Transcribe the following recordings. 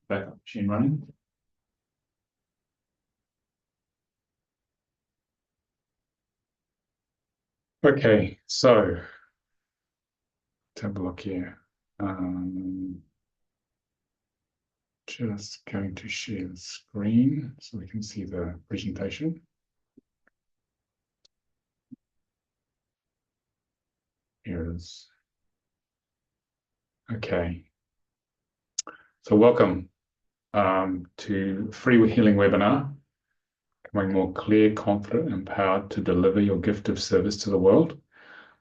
Backup machine running. Okay, so let's have a look here. Just going to share the screen so we can see the presentation. Here it is. Okay, so welcome to free healing webinar, becoming more clear, confident, and empowered to deliver your gift of service to the world.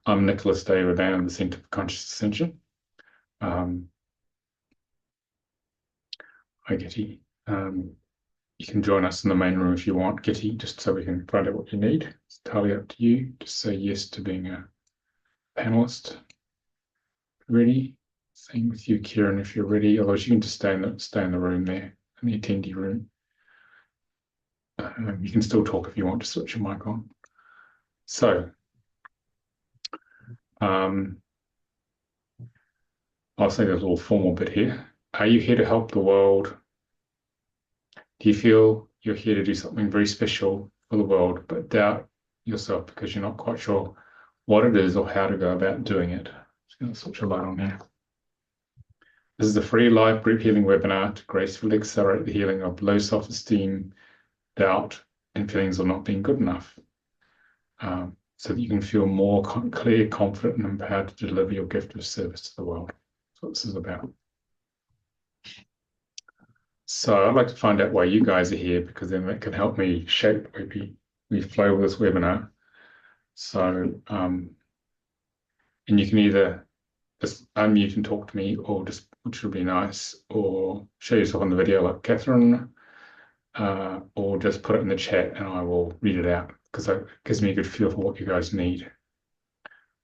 I'm Nicolas of the Centre for Conscious Ascension. Hi, Kitty. You can join us in the main room if you want, Kitty, just so we can find out what you need. It's entirely up to you. Just say yes to being a panelist. Ready? Same with you, Kieran, if you're ready. Otherwise, you can just stay in the room there, in the attendee room. You can still talk if you want to switch your mic on. So, I'll say there's a little formal bit here. Are you here to help the world? Do you feel you're here to do something very special for the world, but doubt yourself because you're not quite sure what it is or how to go about doing it? Just going to switch a light on here. This is a free live group healing webinar to gracefully accelerate the healing of low self-esteem, doubt, and feelings of not being good enough, so that you can feel more clear, confident, and empowered to deliver your gift of service to the world. That's what this is about. So I'd like to find out why you guys are here, because then that can help me shape the way we flow with this webinar. So, and you can either just unmute and talk to me, or just, which would be nice, or show yourself on the video like Catherine, or just put it in the chat and I will read it out, because that gives me a good feel for what you guys need.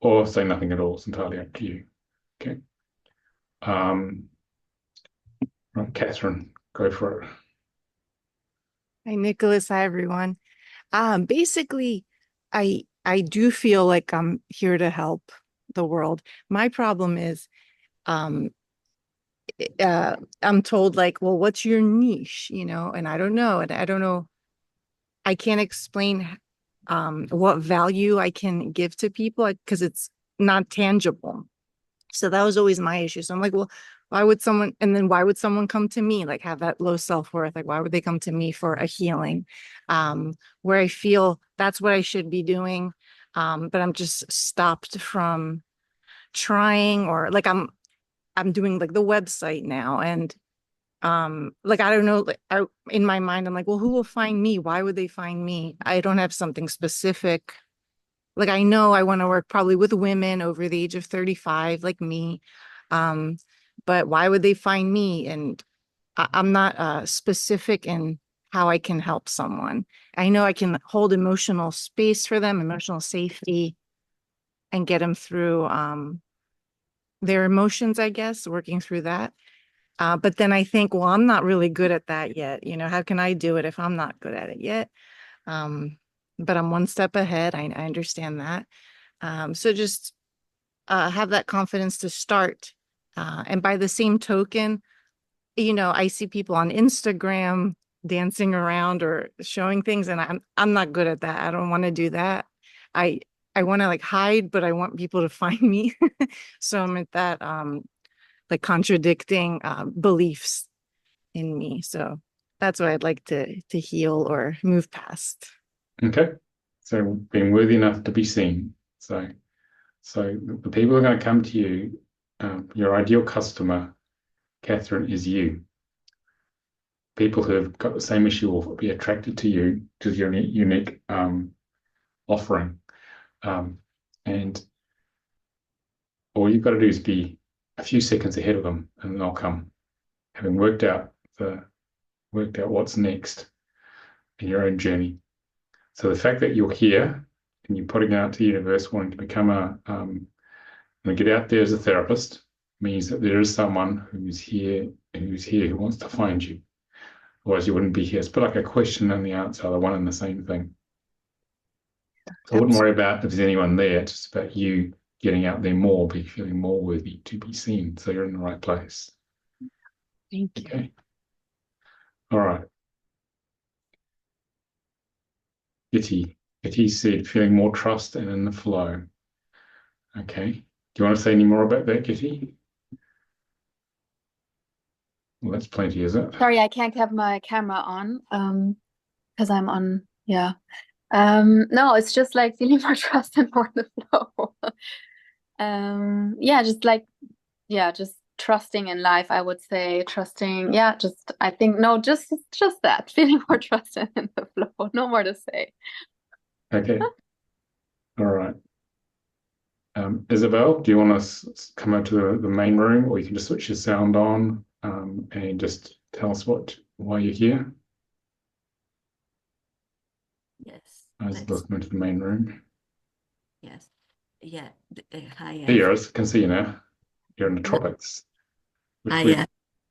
Or say nothing at all, it's entirely up to you. Okay. Right, Catherine, go for it. Hi, Nicholas. Hi, everyone. Basically, I do feel like I'm here to help the world. My problem is, um, I'm told like, well, what's your niche? And I don't know. And I don't know. I can't explain, what value I can give to people because it's not tangible. So that was always my issue. So I'm like, well, why would someone come to me, like have that low self-worth? Like, why would they come to me for a healing? Where I feel that's what I should be doing. But I'm just stopped from trying, or like I'm doing like the website now. And like I don't know, like in my mind, I'm like, well, who will find me? Why would they find me? I don't have something specific. Like I know I want to work probably with women over the age of 35, like me. Um, but why would they find me? And I'm not specific in how I can help someone. I know I can hold emotional space for them, emotional safety, and get them through their emotions, I guess, working through that. But then I think, well, I'm not really good at that yet. How can I do it if I'm not good at it yet? Um, but I'm one step ahead. I understand that. So just have that confidence to start. And by the same token, I see people on Instagram dancing around or showing things, and I'm not good at that. I don't want to do that. I I want to like hide, but I want people to find me. So I'm at that like contradicting beliefs in me. So that's what I'd like to heal or move past. Okay. So being worthy enough to be seen. So the people who are going to come to you, your ideal customer, Catherine, is you. People who have got the same issue will be attracted to you, to your unique offering. And all you've got to do is be a few seconds ahead of them, and they'll come, having worked out what's next in your own journey. So the fact that you're here and you're putting out to the universe, wanting to become and get out there as a therapist, means that there is someone who wants to find you. Otherwise, you wouldn't be here. It's a bit like a question and the answer, the one and the same thing. So I wouldn't worry about if there's anyone there. It's just about you getting out there more, be feeling more worthy to be seen. So you're in the right place. Thank you. Okay. All right. Kitty. Kitty said, feeling more trust and in the flow. Okay. Do you want to say any more about that, Kitty? Well, that's plenty, is it? Sorry, I can't have my camera on, because I'm on, yeah. No, it's just like feeling more trust and more in the flow. Yeah, just like, yeah, just trusting in life, I would say. Trusting, yeah, just I think no, just that, feeling more trust and in the flow. No more to say. Okay. All right. Isabel, do you want to come out to the main room, or you can just switch your sound on and just tell us why you're here? Yes, Let's come into the main room. yes, yeah. Hi, Here, I can see you now. You're in the tropics. Which we,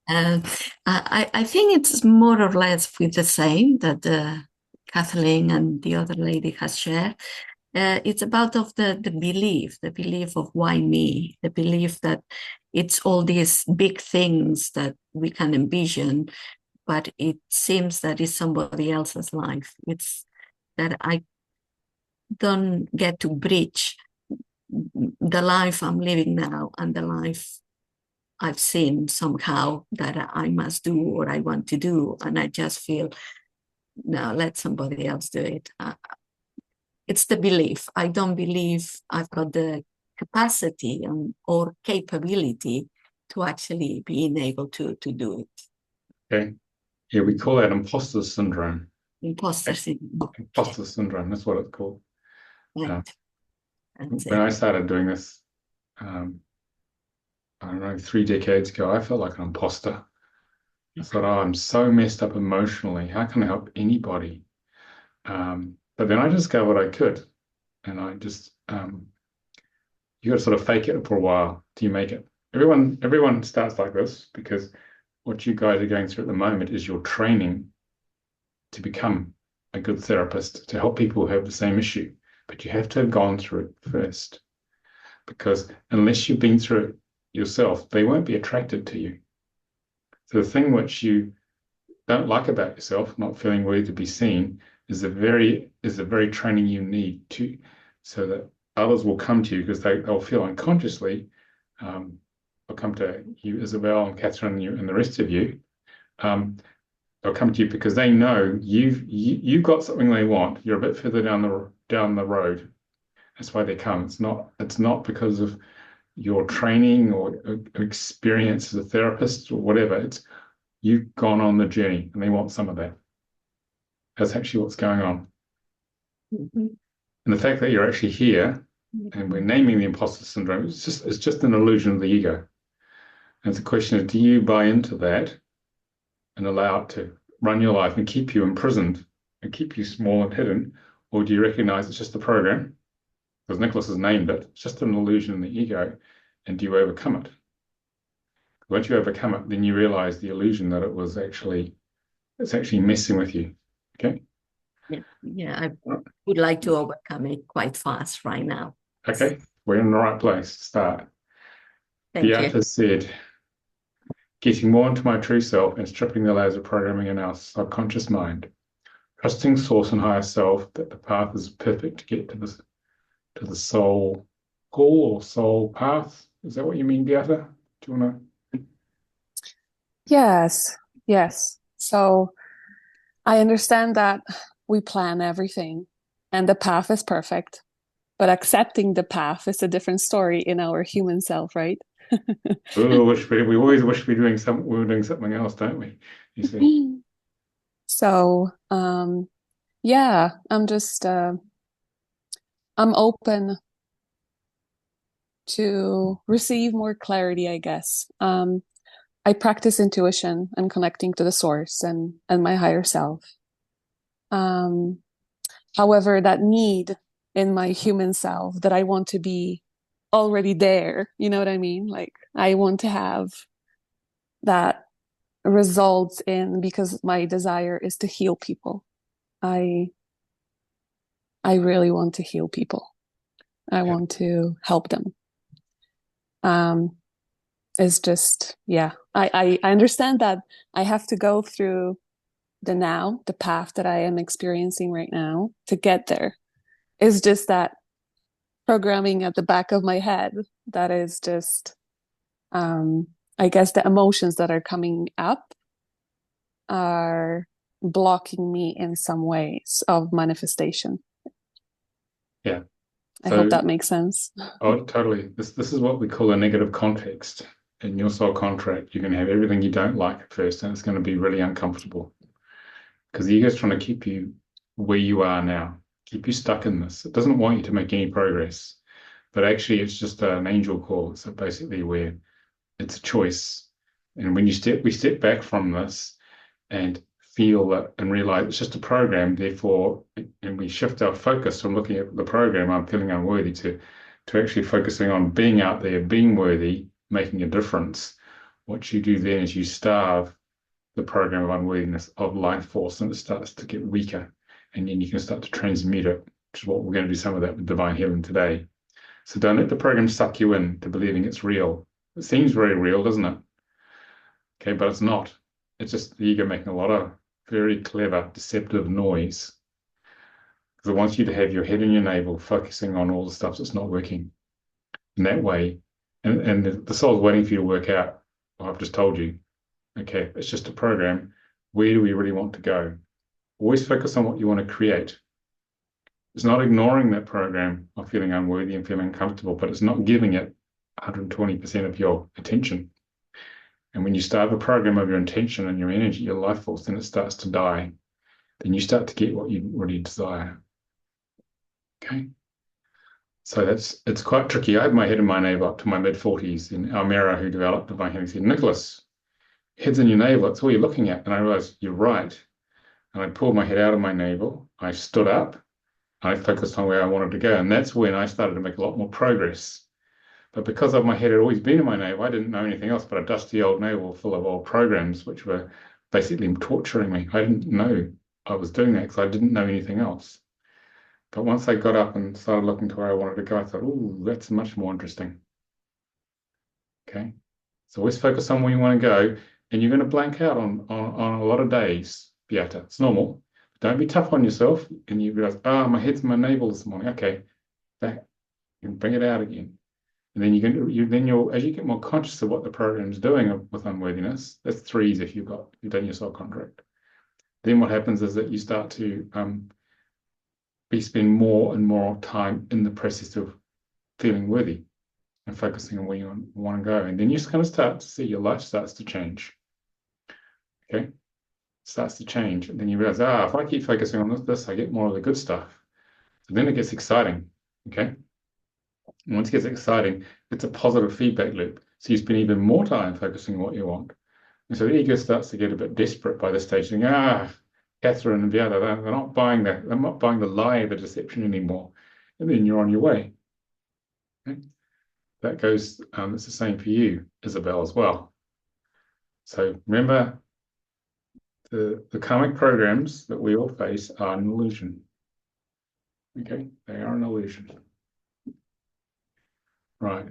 I, I think it's more or less with the same that Kathleen and the other lady has shared. It's about of the belief of why me, the belief that it's all these big things that we can envision, but it seems that it's somebody else's life. It's that I don't get to bridge the life I'm living now and the life I've seen somehow that I must do or I want to do. And I just feel, no, let somebody else do it. It's the belief. I don't believe I've got the capacity or capability to actually being able to do it. okay. Yeah, we call that imposter syndrome. Imposter syndrome. Imposter syndrome, that's what it's called. Right. When I started doing this, I don't know, 3 decades ago, I felt like an imposter. I thought, oh, I'm so messed up emotionally. How can I help anybody? But then I discovered I could. And I just, you got to sort of fake it for a while till you make it. Everyone starts like this because what you guys are going through at the moment is your training to become a good therapist, to help people who have the same issue. But you have to have gone through it first. Because unless you've been through it yourself, they won't be attracted to you. So the thing which you don't like about yourself, not feeling worthy to be seen, is the very training you need to, so that others will come to you because they'll feel unconsciously. They'll come to you, Isabel and Catherine, and you and the rest of you. They'll come to you because they know you've got something they want. You're a bit further down the road. That's why they come. It's not because of your training or experience as a therapist or whatever. It's you've gone on the journey and they want some of that. That's actually what's going on. Mm-hmm. And the fact that you're actually here and we're naming the imposter syndrome, it's just an illusion of the ego. And the question is, do you buy into that and allow it to run your life and keep you imprisoned and keep you small and hidden? Or do you recognize it's just a program? Because Nicolas has named it, it's just an illusion in the ego. And do you overcome it? Once you overcome it, then you realize the illusion that it's actually messing with you. Okay? Yeah, I would like to overcome it quite fast right now. Okay, we're in the right place to start. Thank you. Beata said, getting more into my true self and stripping the layers of programming in our subconscious mind. Trusting source and higher self that the path is perfect to get to the soul goal or soul path. Is that what you mean, Beata? Do you want to? Yes. So I understand that we plan everything and the path is perfect, but accepting the path is a different story in our human self, right? We always wish we were doing something else, don't we? You see. So yeah, I'm open to receive more clarity, I guess. I practice intuition and connecting to the source and my higher self. However, that need in my human self that I want to be already there, you know what I mean? Like I want to have that results in, because my desire is to heal people. I really want to heal people. I want to help them. It's just, yeah, I understand that I have to go through the now, the path that I am experiencing right now to get there. It's just that programming at the back of my head that is just, I guess the emotions that are coming up are blocking me in some ways of manifestation. Yeah. I So, hope that makes sense. oh, totally. This is what we call a negative context. In your soul contract, you're going to have everything you don't like at first, and it's going to be really uncomfortable because the ego is trying to keep you where you are now, keep you stuck in this. It doesn't want you to make any progress, but actually, it's just an angel call. So basically, where it's a choice, and when we step back from this and feel that and realize it's just a program. Therefore, and we shift our focus from looking at the program, I'm feeling unworthy, to actually focusing on being out there, being worthy, making a difference. What you do then is you starve the program of unworthiness of life force, and it starts to get weaker, and then you can start to transmute it, which is what we're going to do some of that with divine healing today. So don't let the program suck you in to believing it's real. It seems very real, doesn't it? Okay, but it's not. It's just the ego making a lot of very clever, deceptive noise, because it wants you to have your head in your navel, focusing on all the stuff that's not working. In that way, and the soul's waiting for you to work out, well, I've just told you, okay, it's just a program. Where do we really want to go? Always focus on what you want to create. It's not ignoring that program of feeling unworthy and feeling uncomfortable, but it's not giving it 120% of your attention. And when you starve a program of your intention and your energy, your life force, then it starts to die. Then you start to get what you really desire. Okay. So it's quite tricky. I had my head in my navel up to my mid-40s, and Almira, who developed divine healing, said, Nicolas, head's in your navel, that's all you're looking at. And I realized, you're right. And I pulled my head out of my navel. I stood up. I focused on where I wanted to go. And that's when I started to make a lot more progress. But because of my head had always been in my navel, I didn't know anything else but a dusty old navel full of old programs, which were basically torturing me. I didn't know I was doing that because I didn't know anything else. But once I got up and started looking to where I wanted to go, I thought, oh, that's much more interesting. Okay. So always focus on where you want to go, and you're going to blank out on a lot of days, Beata. It's normal. Don't be tough on yourself. And you realize, my head's in my navel this morning. Okay, back and bring it out again. And then you'll as you get more conscious of what the program's doing with unworthiness, that's threes if you've done your soul contract. Then what happens is that you start to spend more and more time in the process of feeling worthy and focusing on where you want to go. And then you're just going to start to see your life starts to change. Okay? Starts to change. And then you realize, if I keep focusing on this, I get more of the good stuff. So then it gets exciting. Okay? And once it gets exciting, it's a positive feedback loop. So you spend even more time focusing on what you want. And so the ego starts to get a bit desperate by this stage, saying, Catherine and Beata, they're not buying the lie, the deception anymore. And then you're on your way. Okay? That goes, it's the same for you, Isabel, as well. So remember, the karmic programs that we all face are an illusion. Okay? They are an illusion. Right.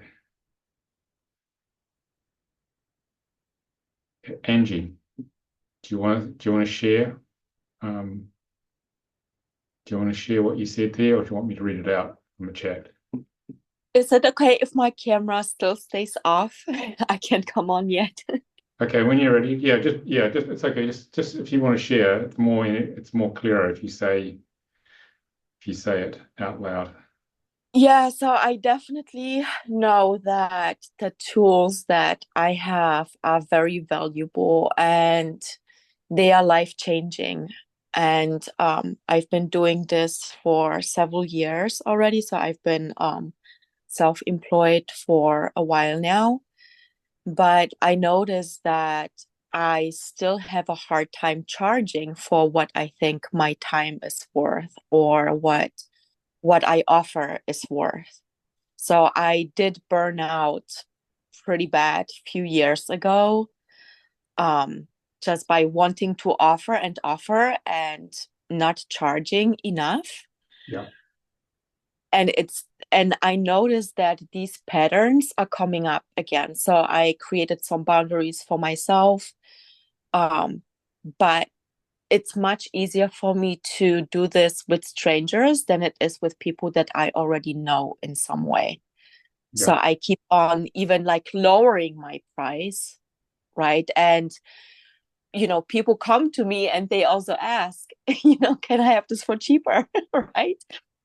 Angie, do you want to share? Do you want to share what you said there, or do you want me to read it out from the chat? Is it okay if my camera still stays off? I can't come on yet. Okay, when you're ready, just it's okay. Just if you want to share, it's more clearer if you say it out loud. Yeah, so I definitely know that the tools that I have are very valuable and they are life-changing. And I've been doing this for several years already. So I've been self-employed for a while now. But I noticed that I still have a hard time charging for what I think my time is worth or what I offer is worth. So I did burn out pretty bad a few years ago, just by wanting to offer and not charging enough. Yeah. And I noticed that these patterns are coming up again. So I created some boundaries for myself. But it's much easier for me to do this with strangers than it is with people that I already know in some way. So Yeah. I keep on even like lowering my price, right? And people come to me and they also ask, can I have this for cheaper? Right?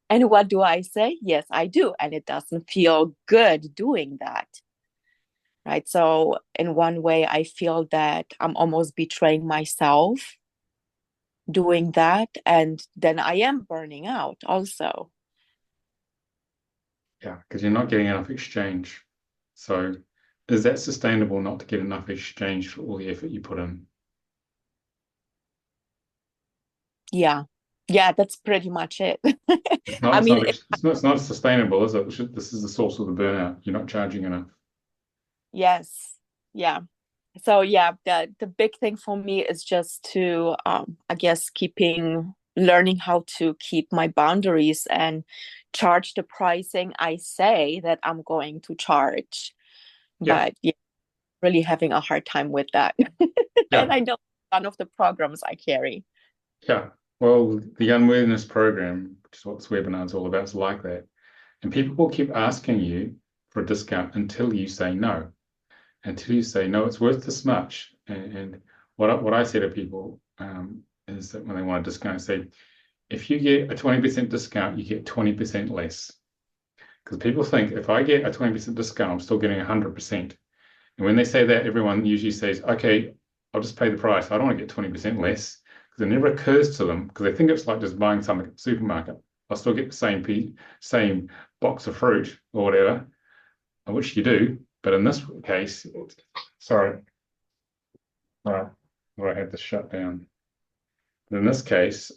And what do I say? Yes, I do. And it doesn't feel good doing that. Right. So in one way, I feel that I'm almost betraying myself doing that. And then I am burning out also. Yeah, because you're not getting enough exchange. So is that sustainable not to get enough exchange for all the effort you put in? Yeah. Yeah, that's pretty much it. It's not, I it's mean, not, it's not sustainable, is it? This is the source of the burnout. You're not charging enough. yes. Yeah. So yeah, the big thing for me is just to I guess learning how to keep my boundaries and charge the pricing I say that I'm going to charge. Yeah. But yeah, really having a hard time with that. Yeah. And I know none of the programs I carry. Yeah. Well, the unworthiness program, which is what this webinar is all about, is like that. And people will keep asking you for a discount until you say no. Until you say, no, it's worth this much. And what I say to people is that when they want a discount, I say, if you get a 20% discount, you get 20% less. Because people think if I get a 20% discount, I'm still getting 100%. And when they say that, everyone usually says, okay, I'll just pay the price. I don't want to get 20% less. Because it never occurs to them, because they think it's like just buying something at the supermarket. I'll still get the same box of fruit or whatever, which you do. But in this case, sorry, right, I had this shut down. But in this case,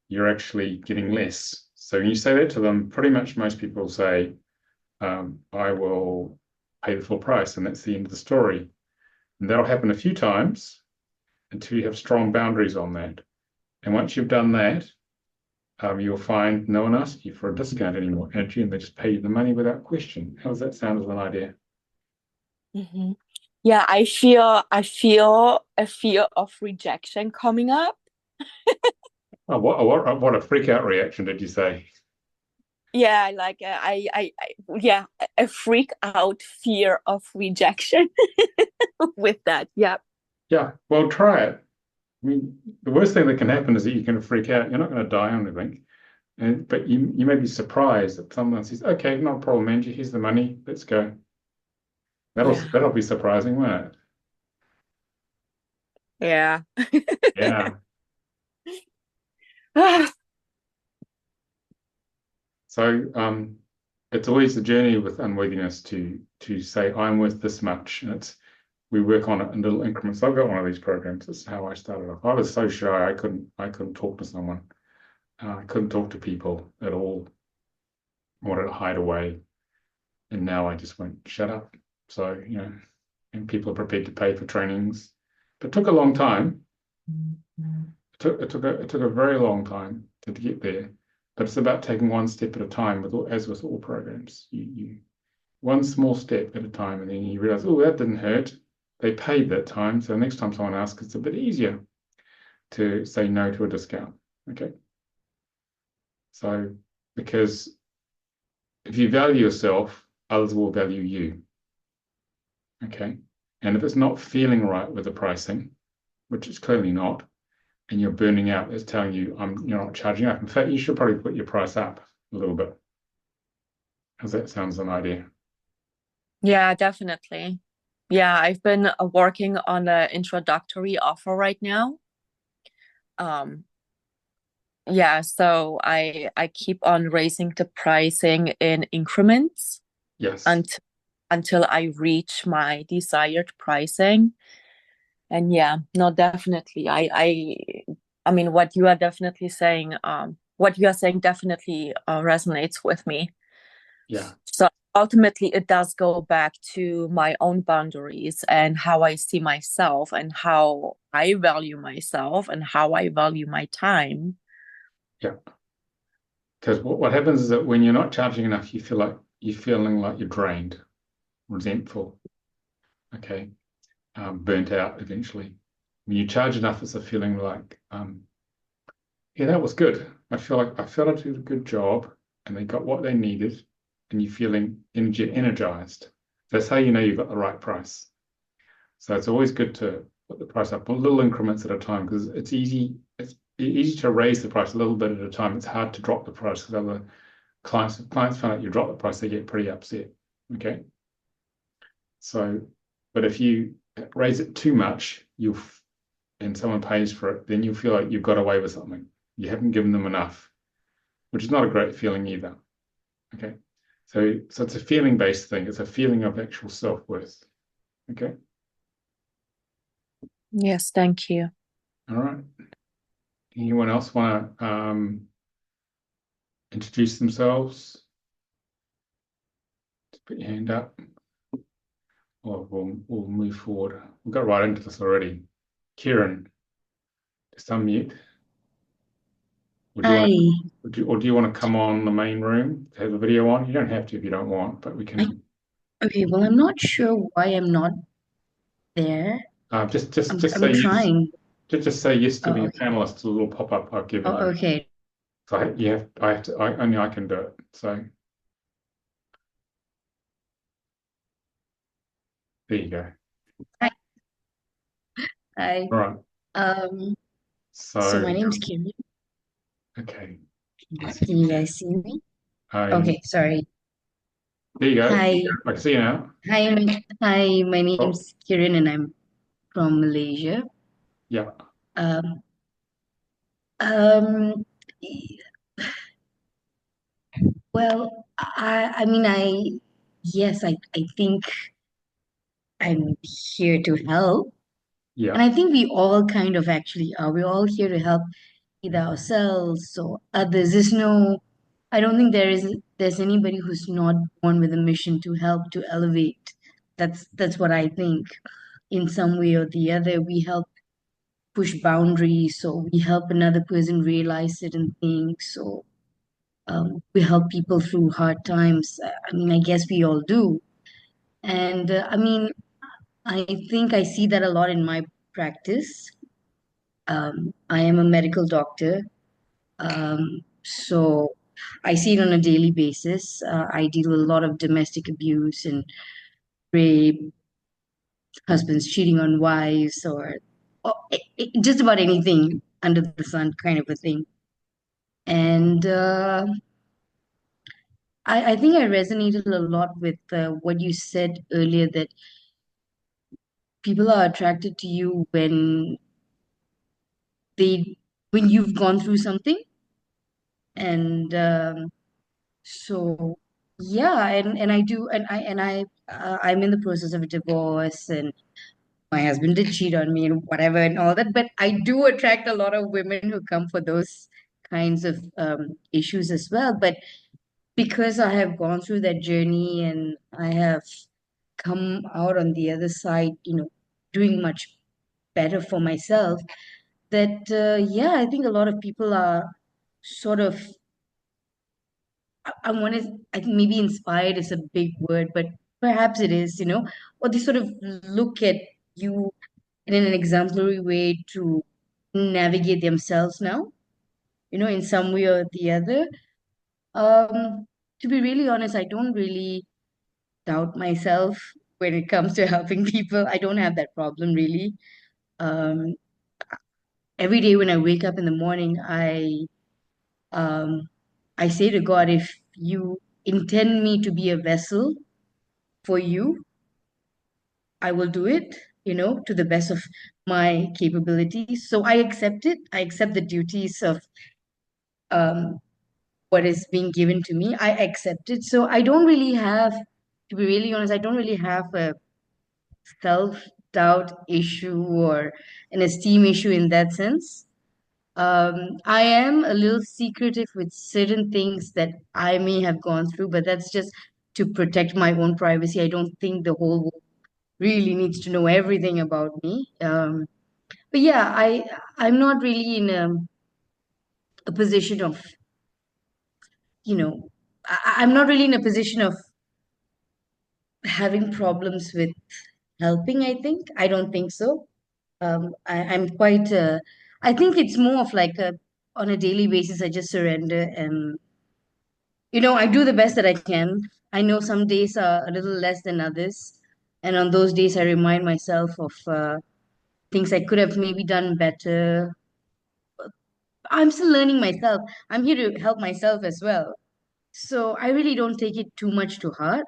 you're actually getting less. So when you say that to them, pretty much most people say, I will pay the full price, and that's the end of the story. And that'll happen a few times until you have strong boundaries on that. And once you've done that, you'll find no one asks you for a discount anymore, and they just pay you the money without question. How does that sound as an idea? Mm-hmm. Yeah, I feel a fear of rejection coming up. Oh, what a freak out reaction did you say? Yeah, like yeah, a freak out fear of rejection with that. Yeah. Yeah, well, try it. I mean, the worst thing that can happen is that you can freak out. You're not going to die on anything. But you may be surprised that someone says, okay, no problem, Angie, here's the money, let's go. That'll be surprising, won't it? Yeah. Yeah. So it's always the journey with unworthiness to say I'm worth this much, and we work on it in little increments. I've got one of these programs. That's how I started off. I was so shy I couldn't talk to someone. I couldn't talk to people at all. I wanted to hide away, and now I just went shut up. So and people are prepared to pay for trainings, but it took a long time. It took a very long time to get there. But it's about taking one step at a time, as with all programs. You one small step at a time, and then you realize, oh, that didn't hurt. They paid that time, so next time someone asks, it's a bit easier to say no to a discount. Okay. So because if you value yourself, others will value you. Okay. And if it's not feeling right with the pricing, which it's clearly not, and you're burning out, it's telling you you're not charging up. In fact, you should probably put your price up a little bit. How's that sound as an idea? Yeah, definitely. Yeah, I've been working on an introductory offer right now. Yeah, so I keep on raising the pricing in increments. Yes. Until I reach my desired pricing. And yeah, no, definitely. I mean, what you are definitely saying, what you are saying definitely resonates with me. Yeah. So ultimately, it does go back to my own boundaries and how I see myself and how I value myself and how I value my time. Yeah. Because what happens is that when you're not charging enough, you feel like you're feeling like you're drained, resentful, okay, burnt out eventually. when you charge enough, it's a feeling like, yeah, that was good. I felt I did a good job and they got what they needed and you're feeling energized. That's how you know you've got the right price. So it's always good to put the price up little increments at a time because it's easy to raise the price a little bit at a time. It's hard to drop the price because other clients find out you drop the price, they get pretty upset. Okay. So, but if you raise it too much, and someone pays for it, then you feel like you've got away with something. You haven't given them enough, which is not a great feeling either. Okay. So it's a feeling-based thing. It's a feeling of actual self-worth. Okay. Yes, thank you. All right. Anyone else want to introduce themselves? Just put your hand up. Or we'll move forward. We've got right into this already. Kieran, just unmute. Or do you Hi. do you want to come on the main room to have the video on? You don't have to if you don't want, but we can. Okay, well, I'm not sure why I'm not there. Just I'm say yes. trying. Just say yes to Oh, being a okay. panelist. A little pop up I've given Oh, you. okay. So only I can do it. So there you go. Hi. Hi. All right. So my So name's Kiri. okay. Can you guys see me? I Okay, sorry. There you go. Hi. I can see you now. Hi, hi, my Oh, name's Kiran and I'm from Malaysia. yeah. Um, um, well, yes, I think I'm here to help. Yeah. And I think we all kind of actually are. We're all here to help either ourselves or others. I don't think there's anybody who's not born with a mission to help, to elevate. That's what I think. In some way or the other, we help push boundaries, or we help another person realize certain things, or we help people through hard times. I mean, I guess we all do. And I think I see that a lot in my practice. I am a medical doctor. So I see it on a daily basis. I deal with a lot of domestic abuse and rape, husbands cheating on wives, or just about anything under the sun, kind of a thing. And I think I resonated a lot with what you said earlier, that people are attracted to you they when you've gone through something. And so yeah, and I do, I'm in the process of a divorce, and my husband did cheat on me and whatever and all that, but I do attract a lot of women who come for those kinds of issues as well. But because I have gone through that journey and I have come out on the other side, doing much better for myself, that yeah, I think a lot of people are sort of, I want to, I think maybe inspired is a big word, but perhaps it is, or they sort of look at you in an exemplary way to navigate themselves now, in some way or the other. To be really honest, I don't really doubt myself when it comes to helping people. I don't have that problem really. Um, every day when I wake up in the morning, um, I say to God, if you intend me to be a vessel for you, I will do it, to the best of my capabilities. So I accept it. I accept the duties of um, what is being given to me. I accept it. So I don't really have, to be really honest, I don't really have a self-doubt issue or an esteem issue in that sense. I am a little secretive with certain things that I may have gone through, but that's just to protect my own privacy. I don't think the whole world really needs to know everything about me. But yeah, I'm not really in a position of, you know, I'm not really in a position of having problems with helping, I think. I don't think so. I'm quite, I think it's more of like on a daily basis, I just surrender and, I do the best that I can. I know some days are a little less than others. And on those days, I remind myself of things I could have maybe done better. I'm still learning myself. I'm here to help myself as well. So I really don't take it too much to heart.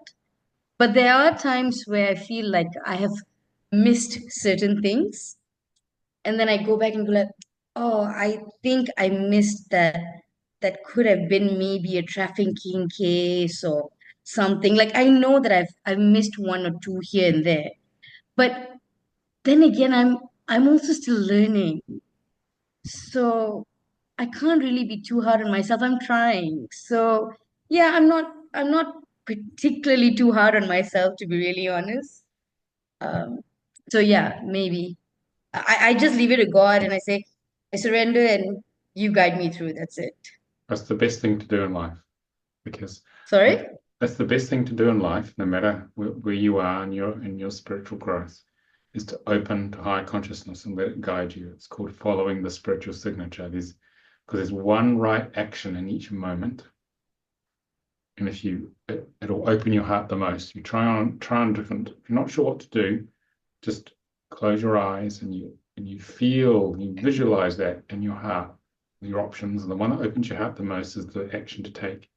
But there are times where I feel like I have missed certain things. And then I go back and go like, oh, I think I missed that. That could have been maybe a trafficking case or something. Like I know that I've missed one or two here and there. But then again, I'm also still learning. So I can't really be too hard on myself. I'm trying. So yeah, I'm not particularly too hard on myself to be really honest. Um, so yeah, maybe. I just leave it to God and I say, I surrender and you guide me through. That's it. That's the best thing to do in life, because Sorry? that's the best thing to do in life, no matter where you are in your spiritual growth, is to open to higher consciousness and let it guide you. It's called following the spiritual signature. Because there's one right action in each moment, and if it'll open your heart the most. You try on different. If you're not sure what to do, just close your eyes and you feel, you visualize that in your heart, your options, and the one that opens your heart the most is the action to take.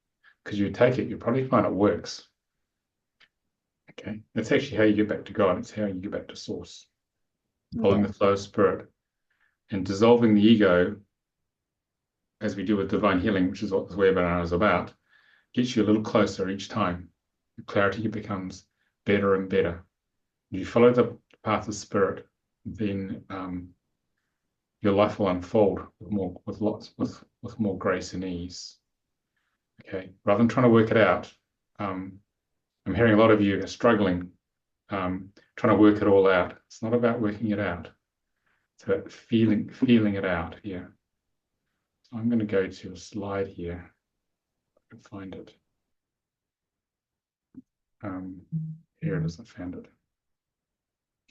Because you take it, you probably find it works. Okay, that's actually how you get back to God. It's how you get back to source, following the flow of spirit and dissolving the ego, as we do with divine healing, which is what this webinar is about. Gets you a little closer each time. Your clarity becomes better and better. If you follow the path of spirit, then your life will unfold with more grace and ease. Okay, rather than trying to work it out, I'm hearing a lot of you are struggling, trying to work it all out. It's not about working it out. It's about feeling it out here. So I'm going to go to a slide here. I can find it. Here it is. I found it.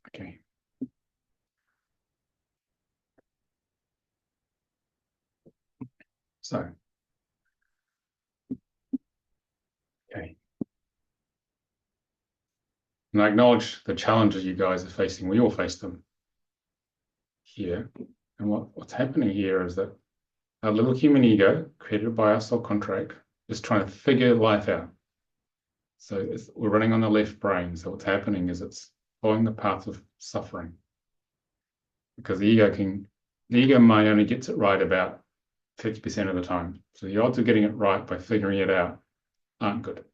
Okay. So, okay. And I acknowledge the challenges you guys are facing. We all face them here. And what's happening here is that our little human ego, created by our soul contract, is trying to figure life out. So we're running on the left brain. So what's happening is it's following the path of suffering. Because the ego mind only gets it right about 50% of the time. So the odds of getting it right by figuring it out aren't good.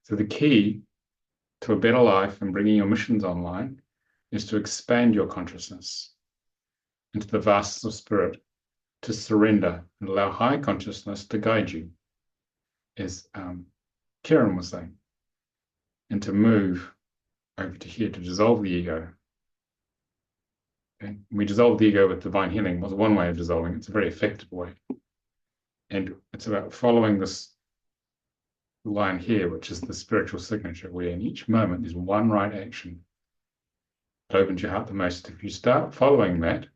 So the key to a better life and bringing your missions online is to expand your consciousness into the vastness of spirit, to surrender and allow high consciousness to guide you, as Karen was saying, and to move over to here to dissolve the ego. Okay? We dissolve the ego with divine healing. Was one way of dissolving. It's a very effective way. And it's about following this line here, which is the spiritual signature, where in each moment there's one right action that opens your heart the most. If you start following that,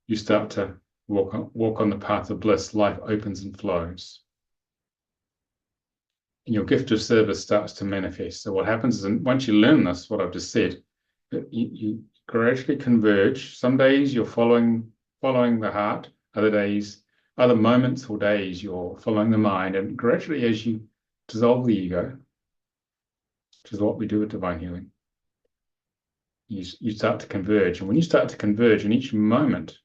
you start to walk on the path of bliss. Life opens and flows. And your gift of service starts to manifest. So what happens is, once you learn this, what I've just said, you gradually converge. Some days you're following the heart, other moments or days you're following the mind, and gradually as you dissolve the ego, which is what we do with divine healing, you start to converge. And when you start to converge in each moment,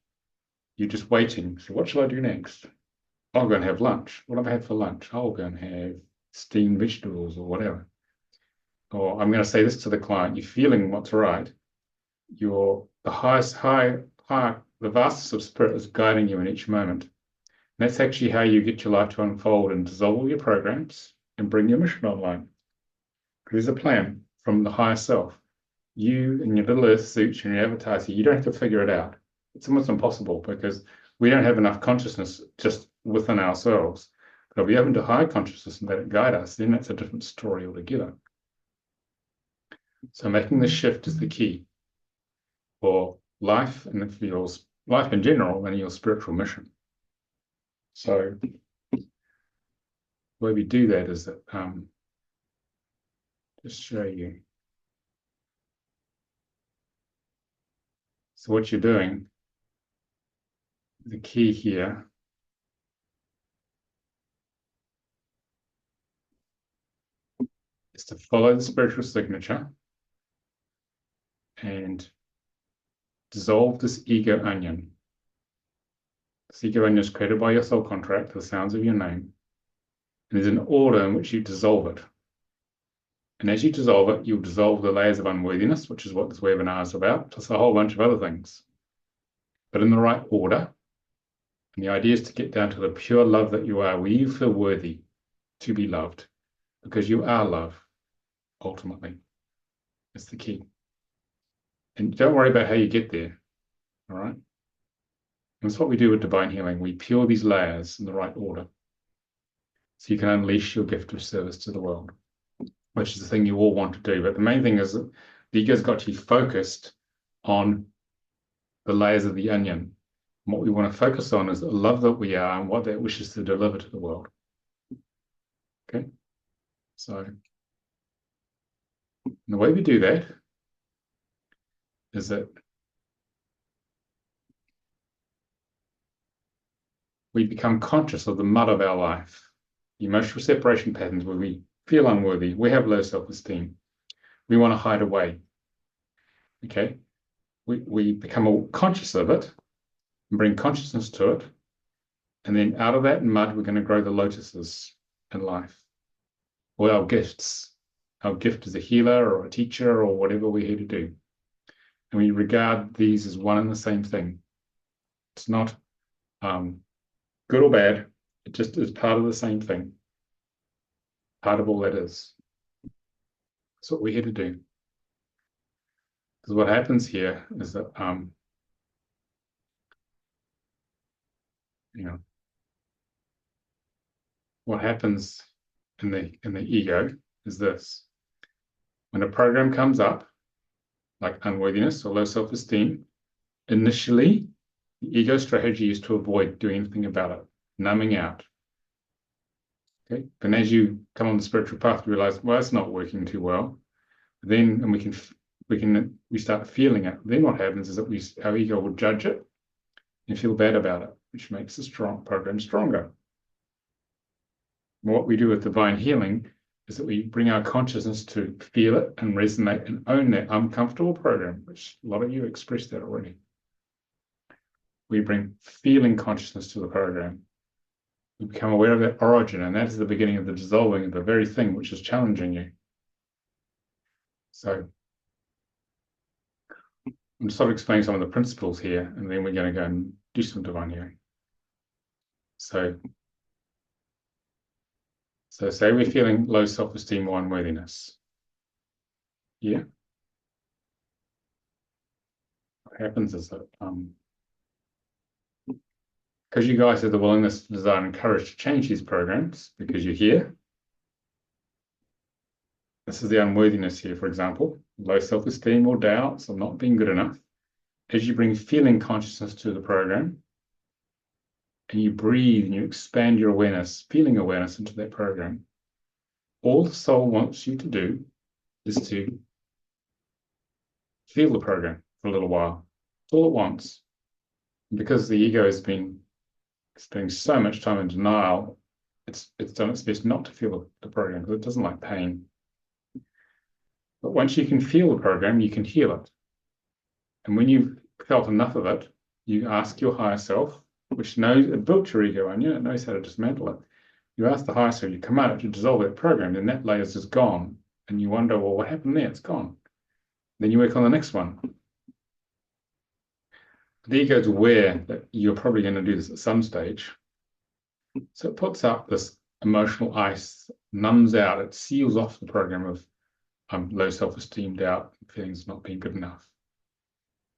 you're just waiting. So what shall I do next? I'll go and have lunch. What have I had for lunch? I'll go and have steamed vegetables or whatever. Or I'm going to say this to the client: you're feeling what's right. The vastness of spirit is guiding you in each moment. And that's actually how you get your life to unfold and dissolve all your programs and bring your mission online. There's a plan from the higher self. You and your little earth suits and your avatars here, you don't have to figure it out. It's almost impossible because we don't have enough consciousness just within ourselves. But if we open to high consciousness and let it guide us, then that's a different story altogether. So making the shift is the key. for life and for your life in general and your spiritual mission. So the way we do that is that just show you. So what you're doing, the key here is to follow the spiritual signature and dissolve this ego onion. This ego onion is created by your soul contract, the sounds of your name. And there's an order in which you dissolve it. And as you dissolve it, you'll dissolve the layers of unworthiness, which is what this webinar is about, plus a whole bunch of other things. But in the right order. And the idea is to get down to the pure love that you are, where you feel worthy to be loved, because you are love, ultimately. That's the key. And don't worry about how you get there, all right? And that's what we do with divine healing. We pure these layers in the right order, so you can unleash your gift of service to the world, which is the thing you all want to do. But the main thing is that the ego's got you focused on the layers of the onion. And what we want to focus on is the love that we are and what that wishes to deliver to the world. Okay? So the way we do that is that we become conscious of the mud of our life, the emotional separation patterns where we feel unworthy, we have low self-esteem, we want to hide away. Okay? We become conscious of it and bring consciousness to it. And then out of that mud, we're going to grow the lotuses in life, or our gifts. Our gift is a healer or a teacher or whatever we're here to do. And we regard these as one and the same thing. It's not good or bad. It just is part of the same thing. Part of all that is. That's what we're here to do. Because what happens here is that, what happens in the ego is this. When a program comes up, like unworthiness or low self-esteem, initially, the ego strategy is to avoid doing anything about it, numbing out. Okay, and as you come on the spiritual path, you realize, well, it's not working too well. Then, and we start feeling it. Then what happens is that our ego will judge it and feel bad about it, which makes the program stronger. And what we do with divine healing is that we bring our consciousness to feel it and resonate and own that uncomfortable program, which a lot of you expressed that already. We bring feeling consciousness to the program. We become aware of that origin, and that is the beginning of the dissolving of the very thing which is challenging you. So I'm just sort of explaining some of the principles here, and then we're going to go and do some divine healing. So say we're feeling low self-esteem or unworthiness. Yeah. What happens is that because you guys have the willingness, desire, and courage to change these programs, because you're here. This is the unworthiness here, for example, low self-esteem or doubts or not being good enough. As you bring feeling consciousness to the program, and you breathe and you expand your awareness, feeling awareness into that program, all the soul wants you to do is to feel the program for a little while. That's all it wants. And because the ego has been spending so much time in denial, it's done its best not to feel the program because it doesn't like pain. But once you can feel the program, you can heal it. And when you've felt enough of it, you ask your higher self, which knows it built your ego on you, it knows how to dismantle it. You ask the higher self, you come out to dissolve that program, then that layer is gone. And you wonder, well, what happened there? It's gone. Then you work on the next one. The ego is aware that you're probably going to do this at some stage. So it puts up this emotional ice, numbs out, it seals off the program of low self-esteem, doubt, feelings not being good enough.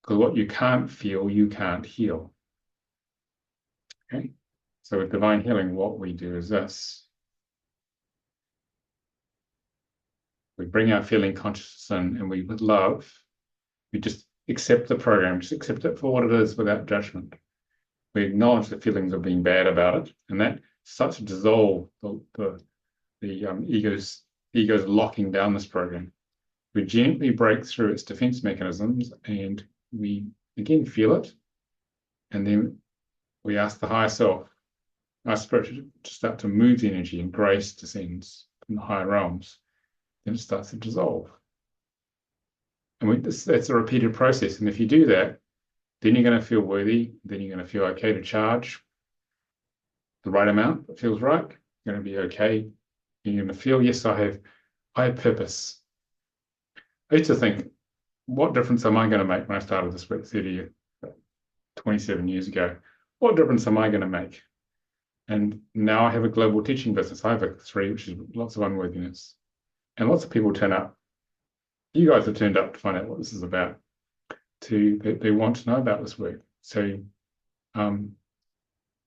Because what you can't feel, you can't heal. Okay? So with divine healing, what we do is this. We bring our feeling consciousness in, and with love, we just accept the program, just accept it for what it is without judgment. We acknowledge the feelings of being bad about it, and that starts to dissolve the ego's locking down this program. We gently break through its defense mechanisms, and we again feel it, and then we ask the higher self, our spirit, to start to move the energy, and grace descends from the higher realms. Then it starts to dissolve. And that's a repeated process. And if you do that, then you're going to feel worthy. Then you're going to feel okay to charge the right amount that feels right. You're going to be okay. You're going to feel, yes, I have purpose. I used to think, what difference am I going to make when I started this work 27 years ago? What difference am I going to make? And now I have a global teaching business. I have a 3, which is lots of unworthiness. And lots of people turn up. You guys have turned up to find out what this is about. They want to know about this work. So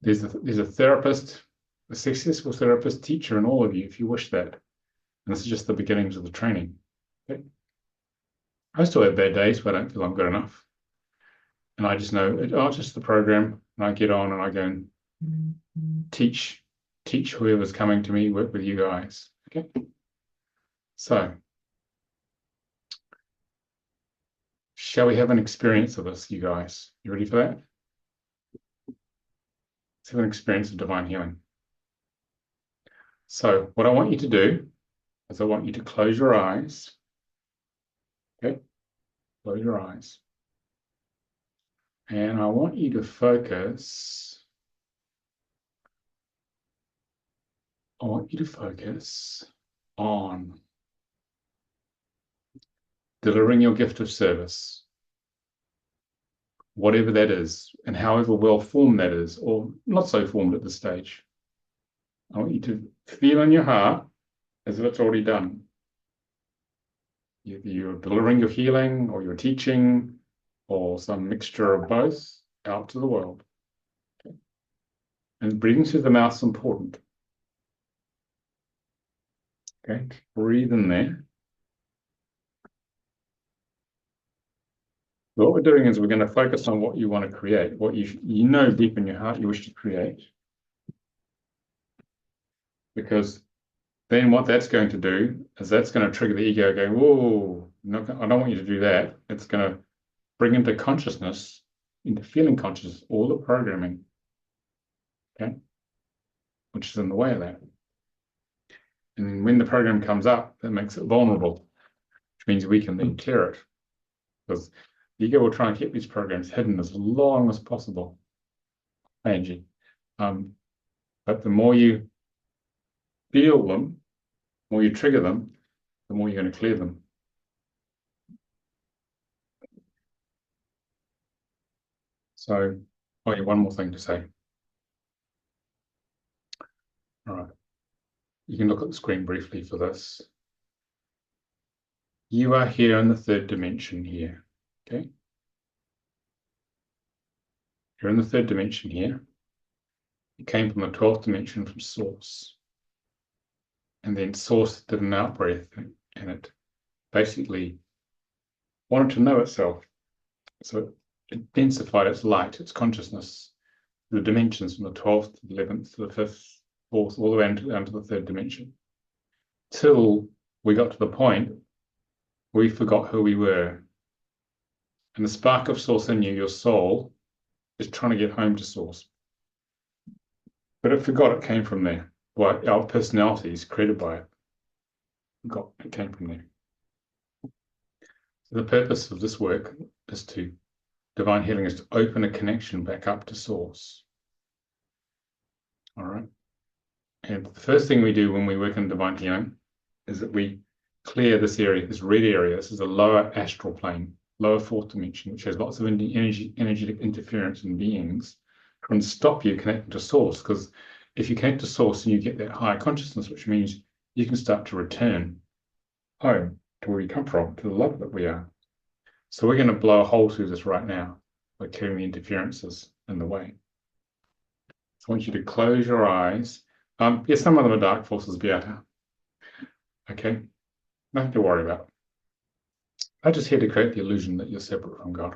there's a therapist, a successful therapist, teacher in all of you, if you wish that. And this is just the beginnings of the training. Okay? I still have bad days where I don't feel I'm good enough. And I just know, it's just the program. And I get on and I go and teach whoever's coming to me, work with you guys. Okay? So, shall we have an experience of this, you guys? You ready for that? Let's have an experience of divine healing. So, what I want you to do is I want you to close your eyes. Okay? Close your eyes. And I want you to focus. I want you to focus on delivering your gift of service, whatever that is, and however well formed that is, or not so formed at this stage. I want you to feel in your heart as if it's already done. Either you're delivering your healing, or you're teaching, or some mixture of both out to the world. Okay. And breathing through the mouth is important. Okay, breathe in there. What we're doing is we're going to focus on what you want to create, what you know deep in your heart you wish to create. Because then what that's going to do is that's going to trigger the ego going, whoa, I don't want you to do that. It's going to bring into consciousness, into feeling conscious, all the programming, okay, which is in the way of that. And when the program comes up, that makes it vulnerable, which means we can then clear it. Because the ego will try and keep these programs hidden as long as possible. Angie. But the more you feel them, the more you trigger them, the more you're going to clear them. So, oh yeah, one more thing to say. All right. You can look at the screen briefly for this. You are here in the 3rd dimension here, okay? You're in the 3rd dimension here. You came from the 12th dimension from Source. And then Source did an out-breath, and it basically wanted to know itself. So it intensified its light, its consciousness, the dimensions from the 12th to the 11th to the 5th, 4th, all the way down to the 3rd dimension. Till we got to the point where we forgot who we were. And the spark of Source in you, your soul, is trying to get home to Source. But it forgot it came from there. Well, our personality is created by it. It came from there. So the purpose of this work is divine healing is to open a connection back up to Source. All right. And the first thing we do when we work in divine healing is that we clear this area, this red area. This is a lower astral plane, lower 4th dimension, which has lots of energetic interference in beings, trying to stop you connecting to Source. Because if you connect to Source and you get that higher consciousness, which means you can start to return home to where you come from, to the love that we are. So we're going to blow a hole through this right now by clearing the interferences in the way. So I want you to close your eyes. Yes, some of them are dark forces, Beata. Okay, nothing to worry about. I just here to create the illusion that you're separate from God.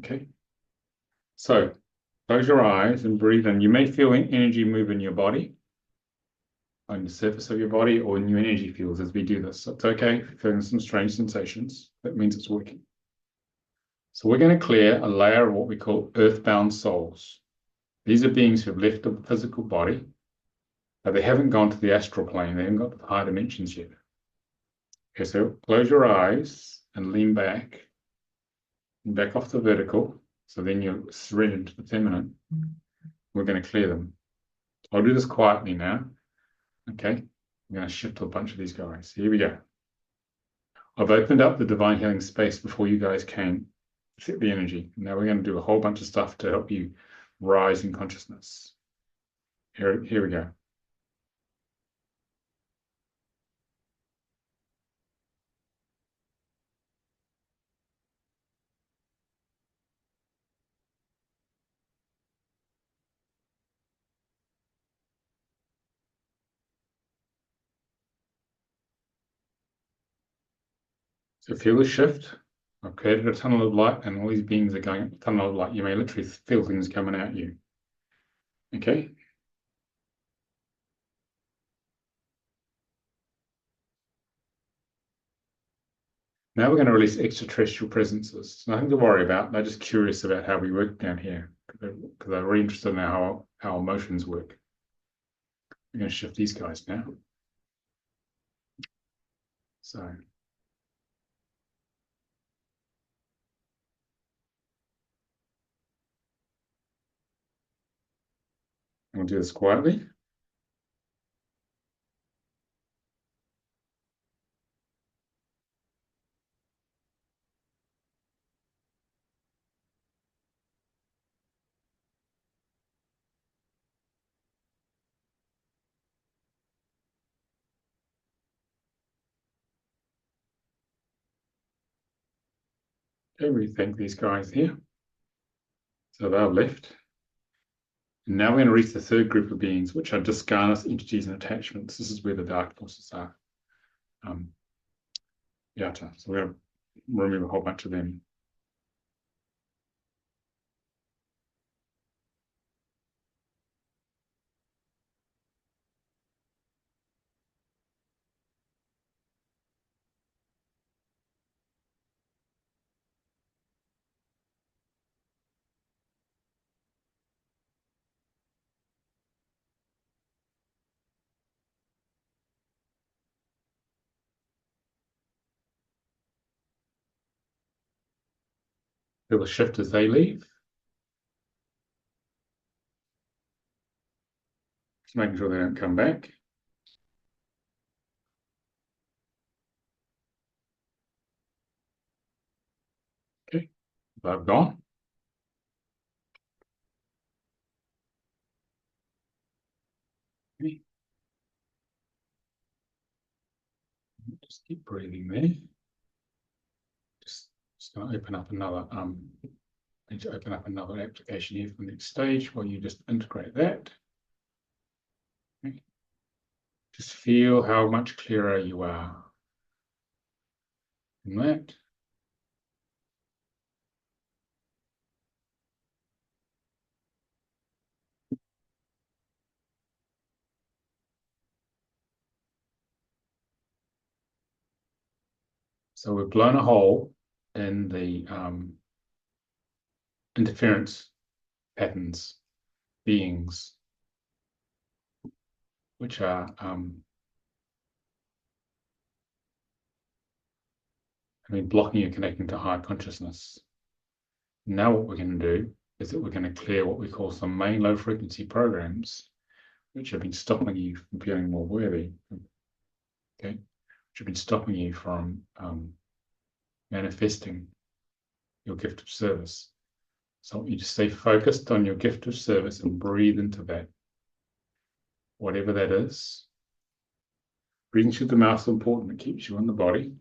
Okay? So close your eyes and breathe in. You may feel energy move in your body, on the surface of your body, or new energy fields as we do this. So it's okay if you're feeling some strange sensations. That means it's working. So we're going to clear a layer of what we call earthbound souls. These are beings who have left the physical body, but they haven't gone to the astral plane. They haven't got to the higher dimensions yet. Okay, so close your eyes and lean back off the vertical. So then you're surrendered to the feminine. We're going to clear them. I'll do this quietly now. Okay, I'm going to shift to a bunch of these guys. Here we go. I've opened up the divine healing space before you guys came. Set the energy. Now we're going to do a whole bunch of stuff to help you rise in consciousness. Here we go. So feel the shift. I've created a tunnel of light, and all these beings are going up the tunnel of light. You may literally feel things coming at you. Okay? Now we're going to release extraterrestrial presences. Nothing to worry about. They're just curious about how we work down here, because they're really interested in how emotions work. We're going to shift these guys now. So we'll do this quietly. Okay, we thank these guys here. So they're left. And now we're going to reach the third group of beings, which are discarnate entities and attachments. This is where the dark forces are. Yata. So we're going to remove a whole bunch of them. Feel the shift as they leave. Just making sure they don't come back. Okay, they've gone. Okay. Just keep breathing there. Just going to open up another need to open up another application here for the next stage while you just integrate that. Okay. Just feel how much clearer you are from that. So we've blown a hole in the interference patterns, beings, which are blocking you connecting to higher consciousness. Now what we're going to do is that we're going to clear what we call some main low frequency programs, which have been stopping you from feeling more worthy, okay, which have been stopping you from manifesting your gift of service. So I want you to stay focused on your gift of service and breathe into that, whatever that is. Breathing through the mouth is important. It keeps you in the body.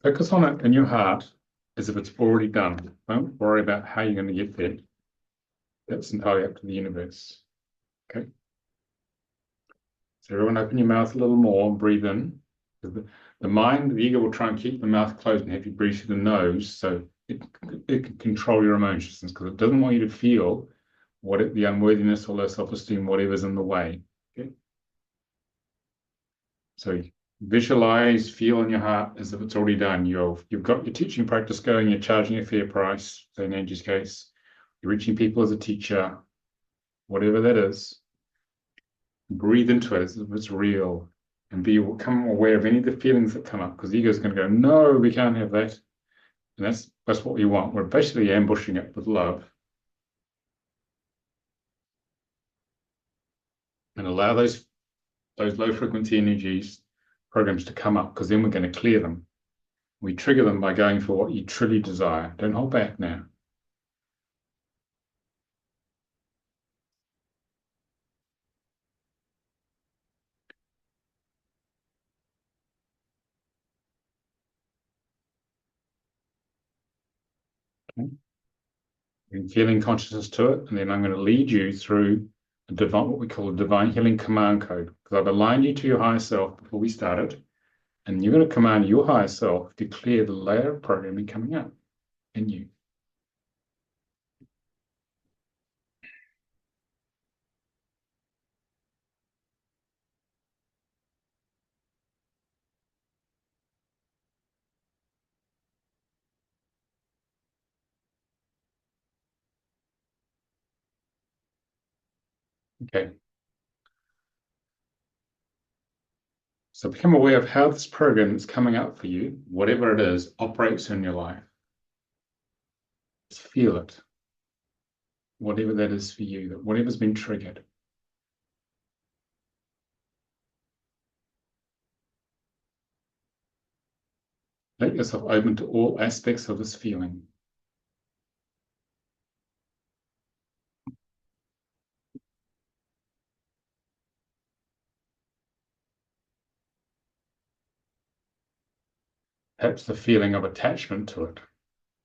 Focus on it in your heart as if it's already done. Don't worry about how you're going to get there. That's entirely up to the universe. Okay? So everyone open your mouth a little more and breathe in. The The mind, the ego will try and keep the mouth closed and have you breathe through the nose so it can control your emotions because it doesn't want you to feel the unworthiness or low self-esteem, whatever's in the way. Okay. So visualize, feel in your heart as if it's already done. You've got your teaching practice going, you're charging a fair price, say in Angie's case, you're reaching people as a teacher, whatever that is. Breathe into it as if it's real and become aware of any of the feelings that come up because the ego is going to go, no, we can't have that. And that's what we want. We're basically ambushing it with love. And allow those low frequency energies, programs to come up because then we're going to clear them. We trigger them by going for what you truly desire. Don't hold back now. Okay. Bring feeling consciousness to it, and then I'm going to lead you through what we call a divine healing command code, because I've aligned you to your higher self before we started, and you're going to command your higher self to clear the layer of programming coming up in you. Okay. So become aware of how this program that's coming up for you, whatever it is, operates in your life. Just feel it. Whatever that is for you, whatever's been triggered. Let yourself open to all aspects of this feeling. Perhaps the feeling of attachment to it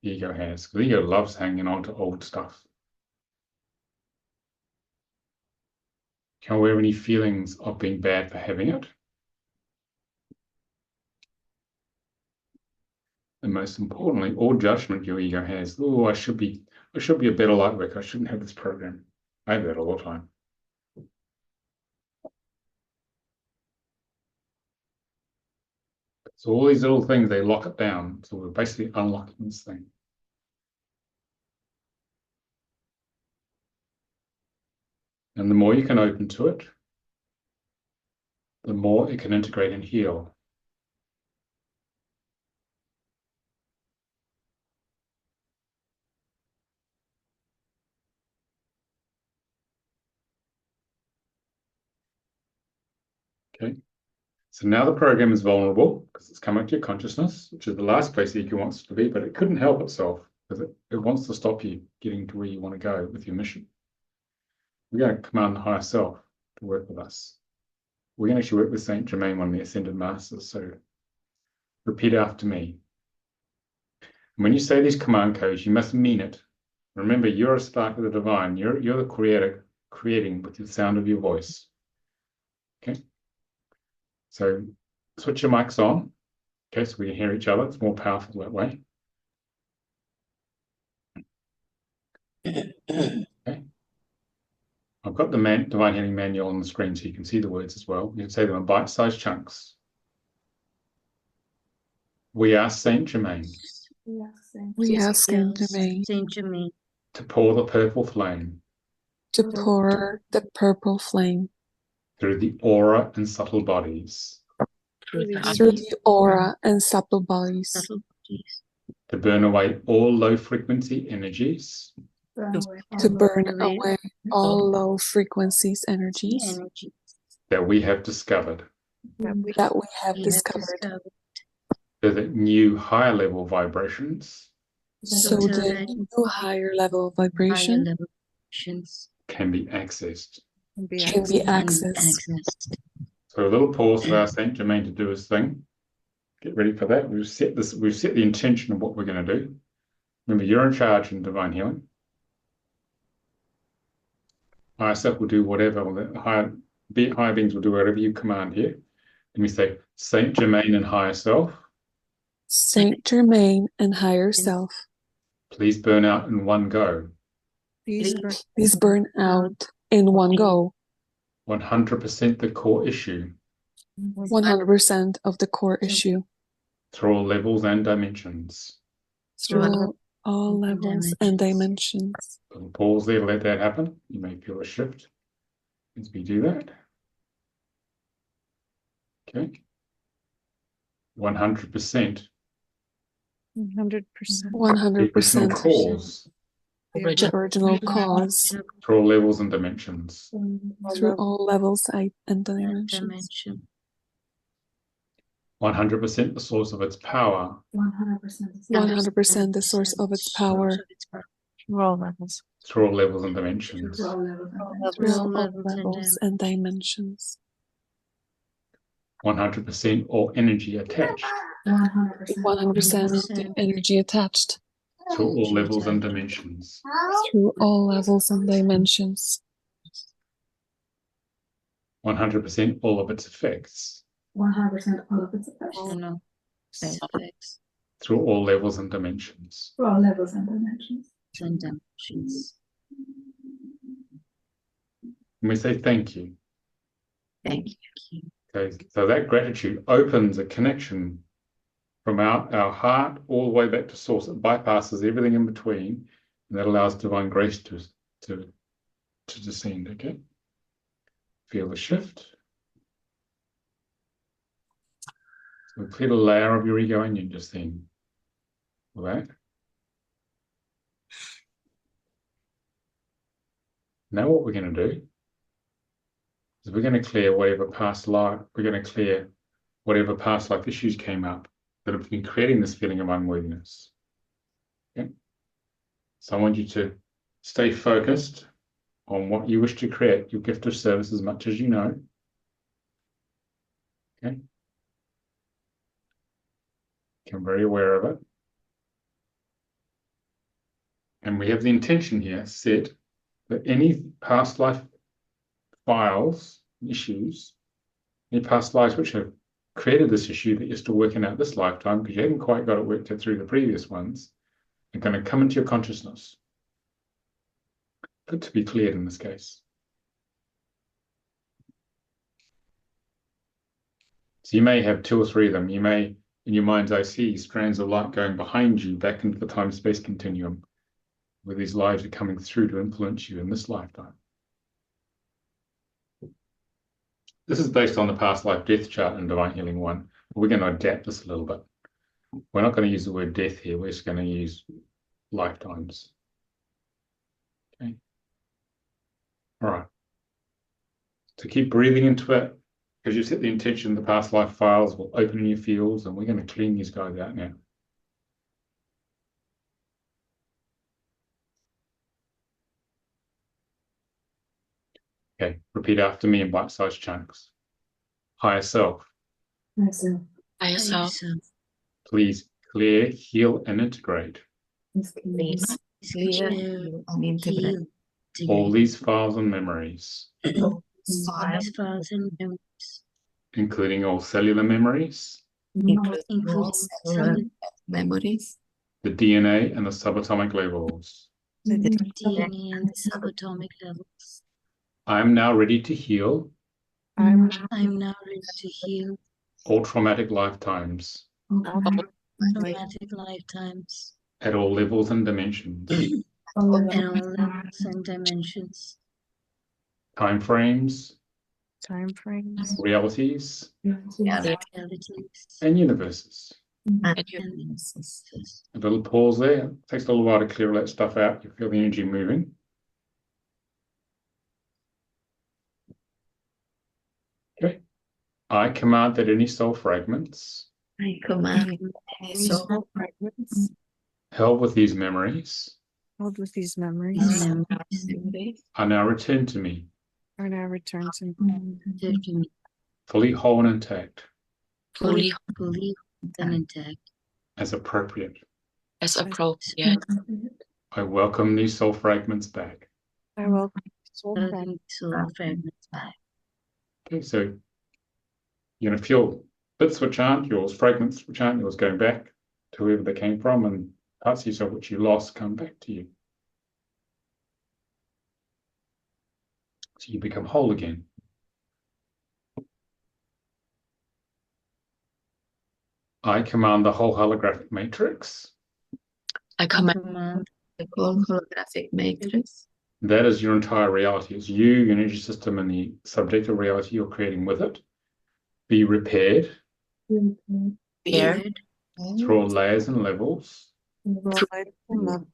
the ego has. The ego loves hanging on to old stuff. Can we have any feelings of being bad for having it? And most importantly, all judgment your ego has. Oh, I should be a better light worker. I shouldn't have this program. I have that all the time. So all these little things, they lock it down. So we're basically unlocking this thing. And the more you can open to it, the more it can integrate and heal. Okay. So now the program is vulnerable because it's coming to your consciousness, which is the last place the ego wants to be, but it couldn't help itself because it wants to stop you getting to where you want to go with your mission. We're going to command the higher self to work with us. We're going to actually work with Saint Germain, one of the Ascended Masters. So repeat after me. When you say these command codes, you must mean it. Remember, you're a spark of the divine. You're the creator, creating with the sound of your voice. Okay. So switch your mics on. Okay, so we can hear each other. It's more powerful that way. Okay. I've got the Divine Healing Manual on the screen so you can see the words as well. You can say them in bite-sized chunks. We are Saint Germain. We ask Saint Germain Saint Germain to pour the purple flame to pour the purple flame through the aura and subtle bodies through the aura and subtle bodies to burn away all low frequency energies to burn away all low frequencies energies that we have discovered that we have discovered so that new higher level vibrations so the new higher level of vibration can be accessed. can be accessed. So a little pause for our Saint Germain to do his thing. Get ready for that. We've set the intention of what we're going to do. Remember, you're in charge in divine healing. Higher self will do whatever, higher beings will do whatever you command here. And we say Saint Germain and higher self, Saint Germain and higher self, please burn out in one go. please burn out in one go 100% the core issue 100% of the core issue through all levels and dimensions. through all levels and dimensions. Little pause there, let that happen. You may feel a shift as we do that. Okay. 100%. 100%. 100% Cause the original cause through all levels and dimensions. through all levels and dimensions. 100% the source of its power 100% the source of its power Through all levels. through all levels and dimensions. through all levels and dimensions. 100% all energy attached 100% the energy attached through all levels and dimensions. through all levels and dimensions. 100% all of its effects 100% all of its effects. through all levels and dimensions. For all levels and dimensions. And we say thank you. Thank you. Okay, so that gratitude opens a connection from our heart all the way back to source. It bypasses everything in between, and that allows divine grace to descend. Okay, feel the shift. So we clear the layer of your ego onion just then. Right. Now what we're going to do is we're going to clear whatever past life, we're going to clear whatever past life issues came up that have been creating this feeling of unworthiness. Okay? So I want you to stay focused on what you wish to create, your gift of service as much as you know. Okay? Become very aware of it. And we have the intention here set that any past life files, issues, any past lives which have created this issue that you're still working out this lifetime because you haven't quite got it worked out through the previous ones, are going to come into your consciousness, but to be cleared in this case. So you may have 2 or 3 of them. You may, in your mind's eye, see strands of light going behind you back into the time-space continuum, where these lives are coming through to influence you in this lifetime. This is based on the past life death chart in Divine Healing 1. We're going to adapt this a little bit. We're not going to use the word death here. We're just going to use lifetimes. Okay. All right. So keep breathing into it. Because you set the intention, the past life files will open in your fields, and we're going to clean these guys out now. Okay, repeat after me in bite-sized chunks. Higher self, Myself. please clear, heal, and integrate Please. Clear and integrate all these files and memories, including all cellular memories, including memories, the DNA and the subatomic levels. DNA and the subatomic levels. I am now ready to heal I'm now ready to heal all traumatic lifetimes traumatic lifetimes at all levels and dimensions, and all levels and dimensions, time frames, Realities. realities, and universes. and A little pause there. It takes a little while to clear all that stuff out. You feel the energy moving. Okay. I command that any soul fragments I command soul fragments held with these memories held with these memories are now returned to me, are now returned to me. fully whole and intact, fully and intact, as appropriate. as appropriate. I welcome these soul fragments back. I welcome soul fragments. soul fragments back. Okay, so You're going to feel bits which aren't yours, fragments which aren't yours going back to whoever they came from, and parts of yourself which you lost come back to you. So you become whole again. I command the whole holographic matrix. I command the whole holographic matrix. That is your entire reality. It's you, your energy system, and the subjective reality you're creating with it. Be repaired Here, through all layers and levels. Then brought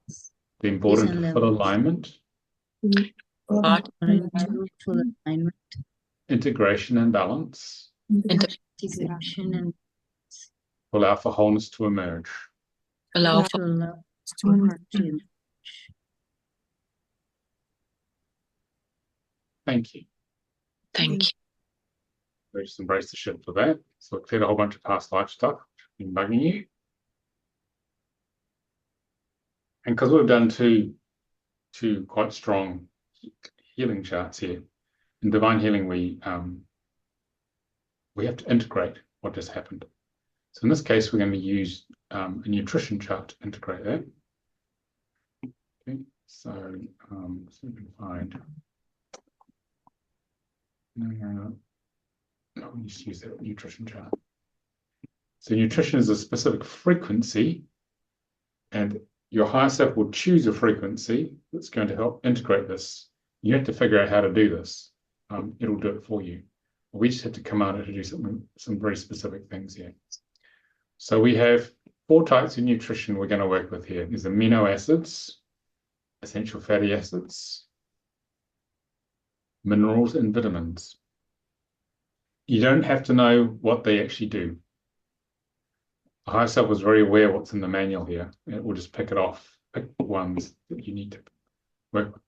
Yes, into and full levels. alignment, part Into full alignment, integration and balance, integration, and to allow for wholeness to emerge. allow to for allow to Thank you. thank you. We just embrace the shit for that. So it cleared a whole bunch of past life stuff been bugging you. And because we've done two quite strong healing charts here, in divine healing we have to integrate what just happened. So in this case, we're going to use a nutrition chart to integrate that. Okay, so we can find. No, we just use that nutrition chart. So nutrition is a specific frequency, and your higher self will choose a frequency that's going to help integrate this. You have to figure out how to do this. It'll do it for you. We just have to command it to do some very specific things here. So we have 4 types of nutrition we're going to work with here. There's amino acids, essential fatty acids, minerals, and vitamins. You don't have to know what they actually do. The higher self was very aware of what's in the manual here. It will just pick it off, pick the ones that you need to work with.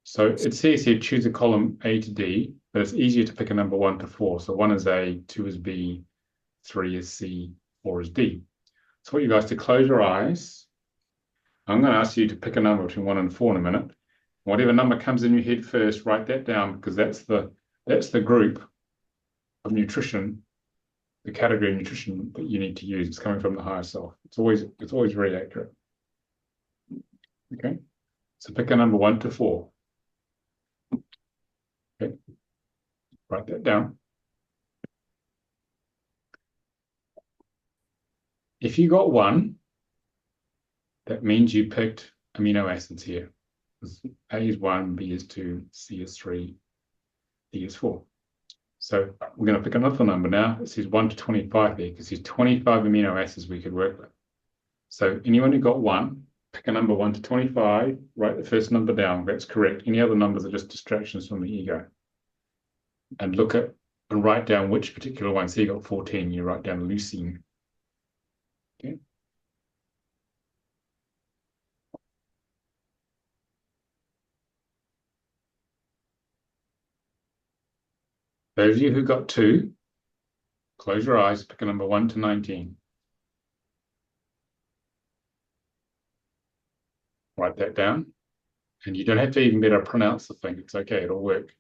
So it says here, choose a column A to D, but it's easier to pick a number 1 to 4. So 1 is A, 2 is B, 3 is C, 4 is D. So I want you guys to close your eyes. I'm going to ask you to pick a number between 1 and 4 in a minute. Whatever number comes in your head first, write that down, because that's the group of nutrition, the category of nutrition that you need to use. It's coming from the higher self. It's always very accurate. Okay, so pick a number 1 to 4. Okay, write that down. If you got 1, that means you picked amino acids here. A is 1, B is 2, C is 3, D is 4. So we're going to pick another number now. It says 1 to 25 there, because there's 25 amino acids we could work with. So anyone who got 1, pick a number 1 to 25, write the first number down. That's correct. Any other numbers are just distractions from the ego. And look at and write down which particular one. So you got 14, you write down leucine. Okay. Those of you who got 2, close your eyes, pick a number 1 to 19. Write that down. And you don't have to even be able to pronounce the thing. It's okay, it'll work.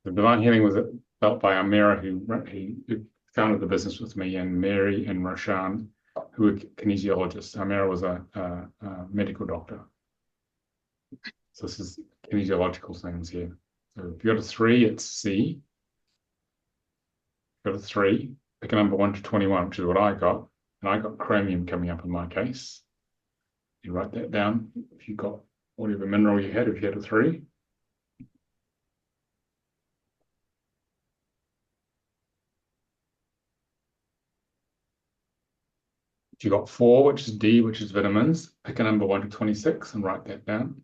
The divine healing was felt by Amira, who founded the business with me, and Mary and Roshan, who were kinesiologists. Amira was a medical doctor. So this is kinesiological things here. So if you got a 3, it's C. If you got a 3, pick a number 1 to 21, which is what I got. And I got chromium coming up in my case. You write that down. If you got whatever mineral you had, if you had a 3. If you got 4, which is D, which is vitamins, pick a number 1 to 26 and write that down.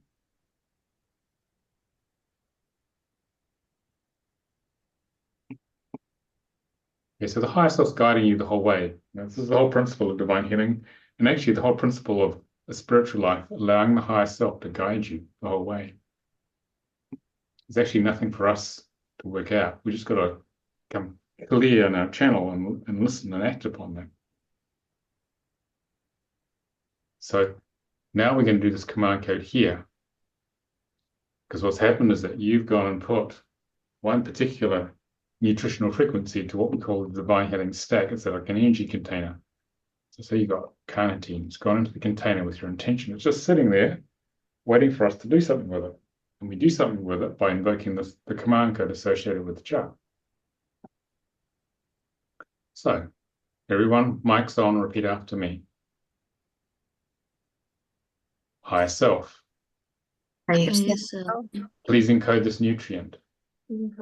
Okay, so the higher self's guiding you the whole way. Now, this is the whole principle of divine healing, and actually the whole principle of a spiritual life, allowing the higher self to guide you the whole way. There's actually nothing for us to work out. We just got to come clear in our channel and listen and act upon that. So now we're going to do this command code here. Because what's happened is that you've gone and put one particular nutritional frequency to what we call the divine healing stack. It's like an energy container. So you've got carnitine. It's gone into the container with your intention. It's just sitting there waiting for us to do something with it. And we do something with it by invoking the command code associated with the chart. So everyone, mics on, repeat after me. Higher self, Higher self, please encode this nutrient please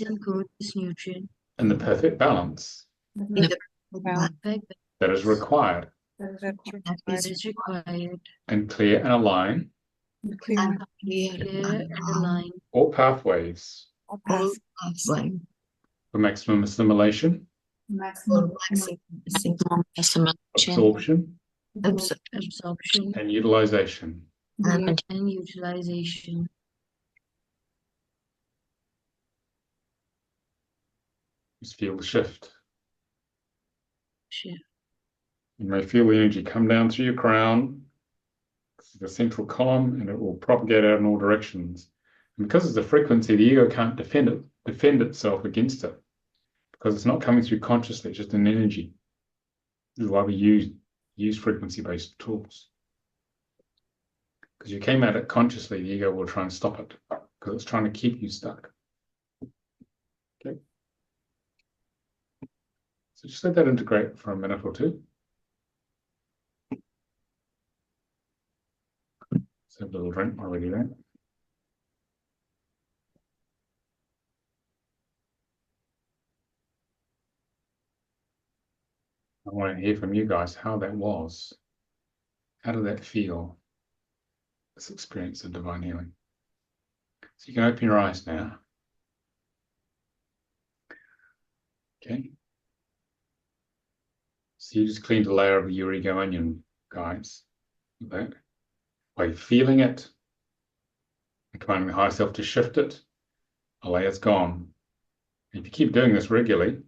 encode this nutrient in the perfect balance in the perfect that is required, that is required, and clear and align and clear and align all pathways all pathways for maximum assimilation, Maximum. absorption, absorption and utilization. and utilization. Just feel the shift. Shift. You may feel the energy come down through your crown, the central column, and it will propagate out in all directions. And because it's a frequency, the ego can't defend itself against it, because it's not coming through consciously, it's just an energy. This is why we use frequency-based tools. Because you came at it consciously, the ego will try and stop it, because it's trying to keep you stuck. Okay. So just let that integrate for a minute or two. Let's have a little drink while we do that. I want to hear from you guys how that was. How did that feel, this experience of divine healing? So you can open your eyes now. Okay. So you just cleaned a layer of your ego onion, guys. With that. By feeling it, and commanding the higher self to shift it, a layer's gone. If you keep doing this regularly,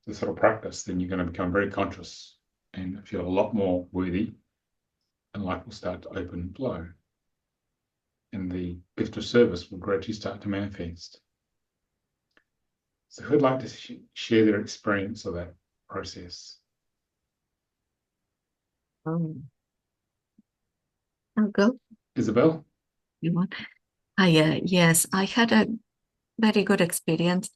this sort of practice, then you're going to become very conscious and feel a lot more worthy, and life will start to open and flow. And the gift of service will gradually start to manifest. So who'd like to share their experience of that process? I'll go. Isabel? You want? Yes, I had a very good experience.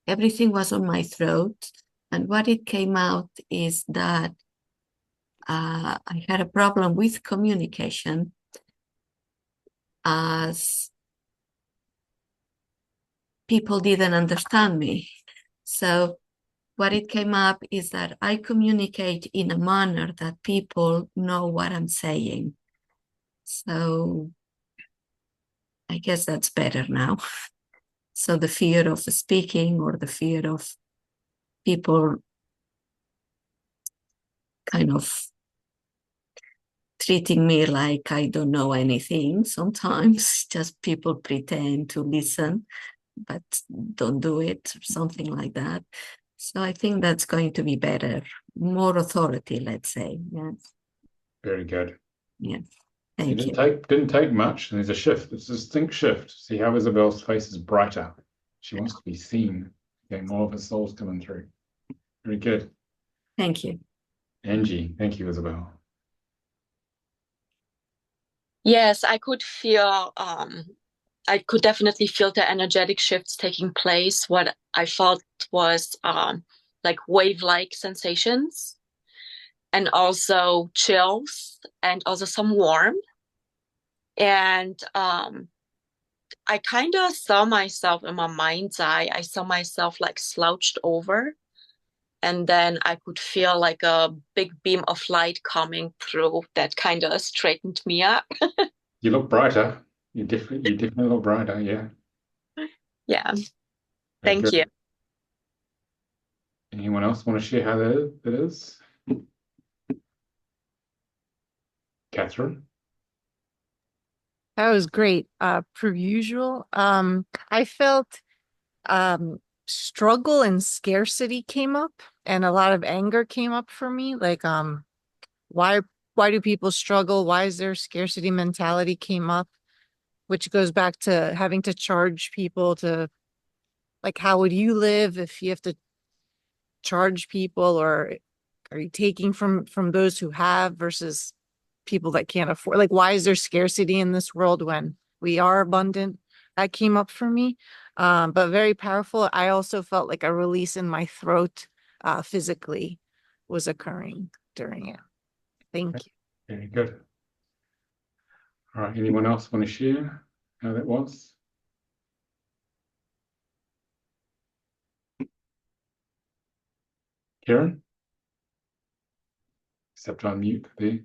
Everything was on my throat. And what it came out is that I had a problem with communication, as people didn't understand me. So what it came up is that I communicate in a manner that people know what I'm saying. So I guess that's better now. So the fear of speaking, or the fear of people kind of treating me like I don't know anything, sometimes just people pretend to listen, but don't do it, or something like that. So I think that's going to be better, more authority, let's say. Yes. Very good. Yeah. It Thank you. didn't take much, and there's a shift. It's a distinct shift. See how Isabel's face is brighter. She wants to be seen. Okay, more of her soul's coming through. Very good. Thank you. Angie, thank you, Isabel. Yes, I could feel, I could definitely feel the energetic shifts taking place. What I felt was like wave-like sensations, and also chills, and also some warmth. And I kind of saw myself in my mind's eye. I saw myself like slouched over, and then I could feel like a big beam of light coming through that kind of straightened me up. You look brighter. You definitely look brighter. Yeah. Yeah. Very Thank good. you. Anyone else want to share how that is? Catherine? That was great. Per usual. I felt struggle and scarcity came up, and a lot of anger came up for me. Like, why why do people struggle? Why is there scarcity mentality came up, which goes back to having to charge people to, like, how would you live if you have to charge people, or are you taking from those who have versus people that can't afford? Like, why is there scarcity in this world when we are abundant? That came up for me, but very powerful. I also felt like a release in my throat, physically was occurring during it. Thank you. Very good. All right, anyone else want to share how that was? Karen? Except on mute there.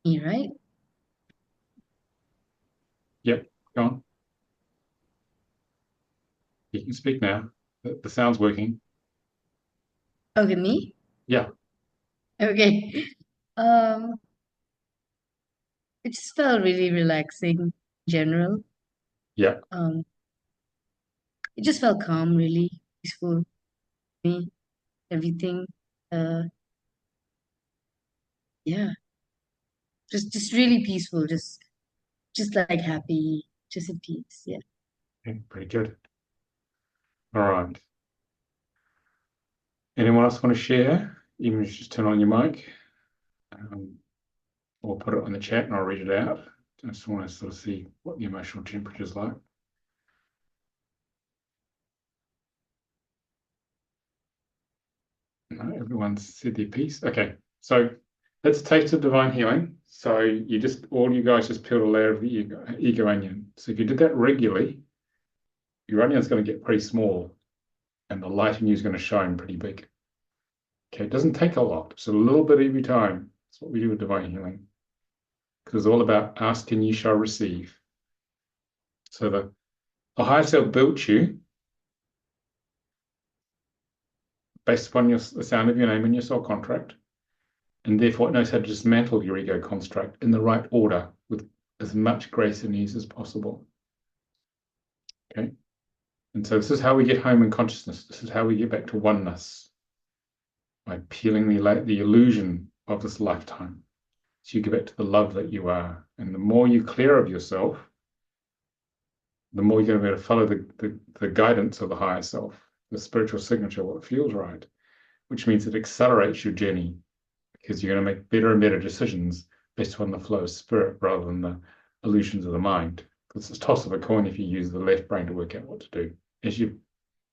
Me, right? Yep, go on. You can speak now. The sound's working. Okay, me? Yeah. Okay. Um, it just felt really relaxing in general. Yeah. It just felt calm, really peaceful. Me, everything. Uh, yeah, just really peaceful. Just like happy, just at peace. Yeah. Okay, pretty good. All right. Anyone else want to share? Even if you just turn on your mic, or put it on the chat and I'll read it out. I just want to sort of see what the emotional temperature is like. No, everyone's said their piece. Okay, so let's taste of divine healing. So all you guys just peeled a layer of the ego onion. So if you did that regularly, your onion's going to get pretty small and the light in you is going to shine pretty big. Okay, it doesn't take a lot. It's a little bit every time. That's what we do with divine healing. Because it's all about ask and you shall receive. So the higher self built you based upon the sound of your name and your soul contract, and therefore it knows how to dismantle your ego construct in the right order with as much grace and ease as possible. Okay, and so this is how we get home in consciousness. This is how we get back to oneness, by peeling the illusion of this lifetime. So you get back to the love that you are, and the more you clear of yourself, the more you're going to be able to follow the guidance of the higher self, the spiritual signature, what feels right, which means it accelerates your journey because you're going to make better and better decisions based on the flow of spirit rather than the illusions of the mind. Because it's a toss of a coin if you use the left brain to work out what to do, as you've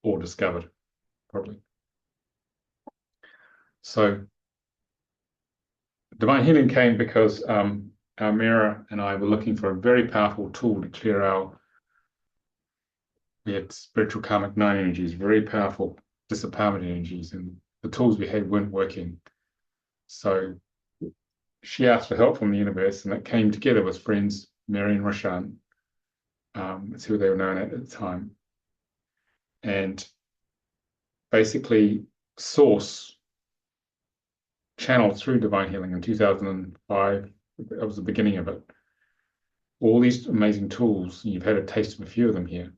all discovered, probably. So divine healing came because our mirror and I were looking for a very powerful tool to clear we had spiritual karmic 9 energies, very powerful disempowerment energies, and the tools we had weren't working. So she asked for help from the universe, and it came together with friends, Mary and Roshan. That's who they were known at the time. And basically, Source channeled through divine healing in 2005. That was the beginning of it. All these amazing tools, you've had a taste of a few of them here,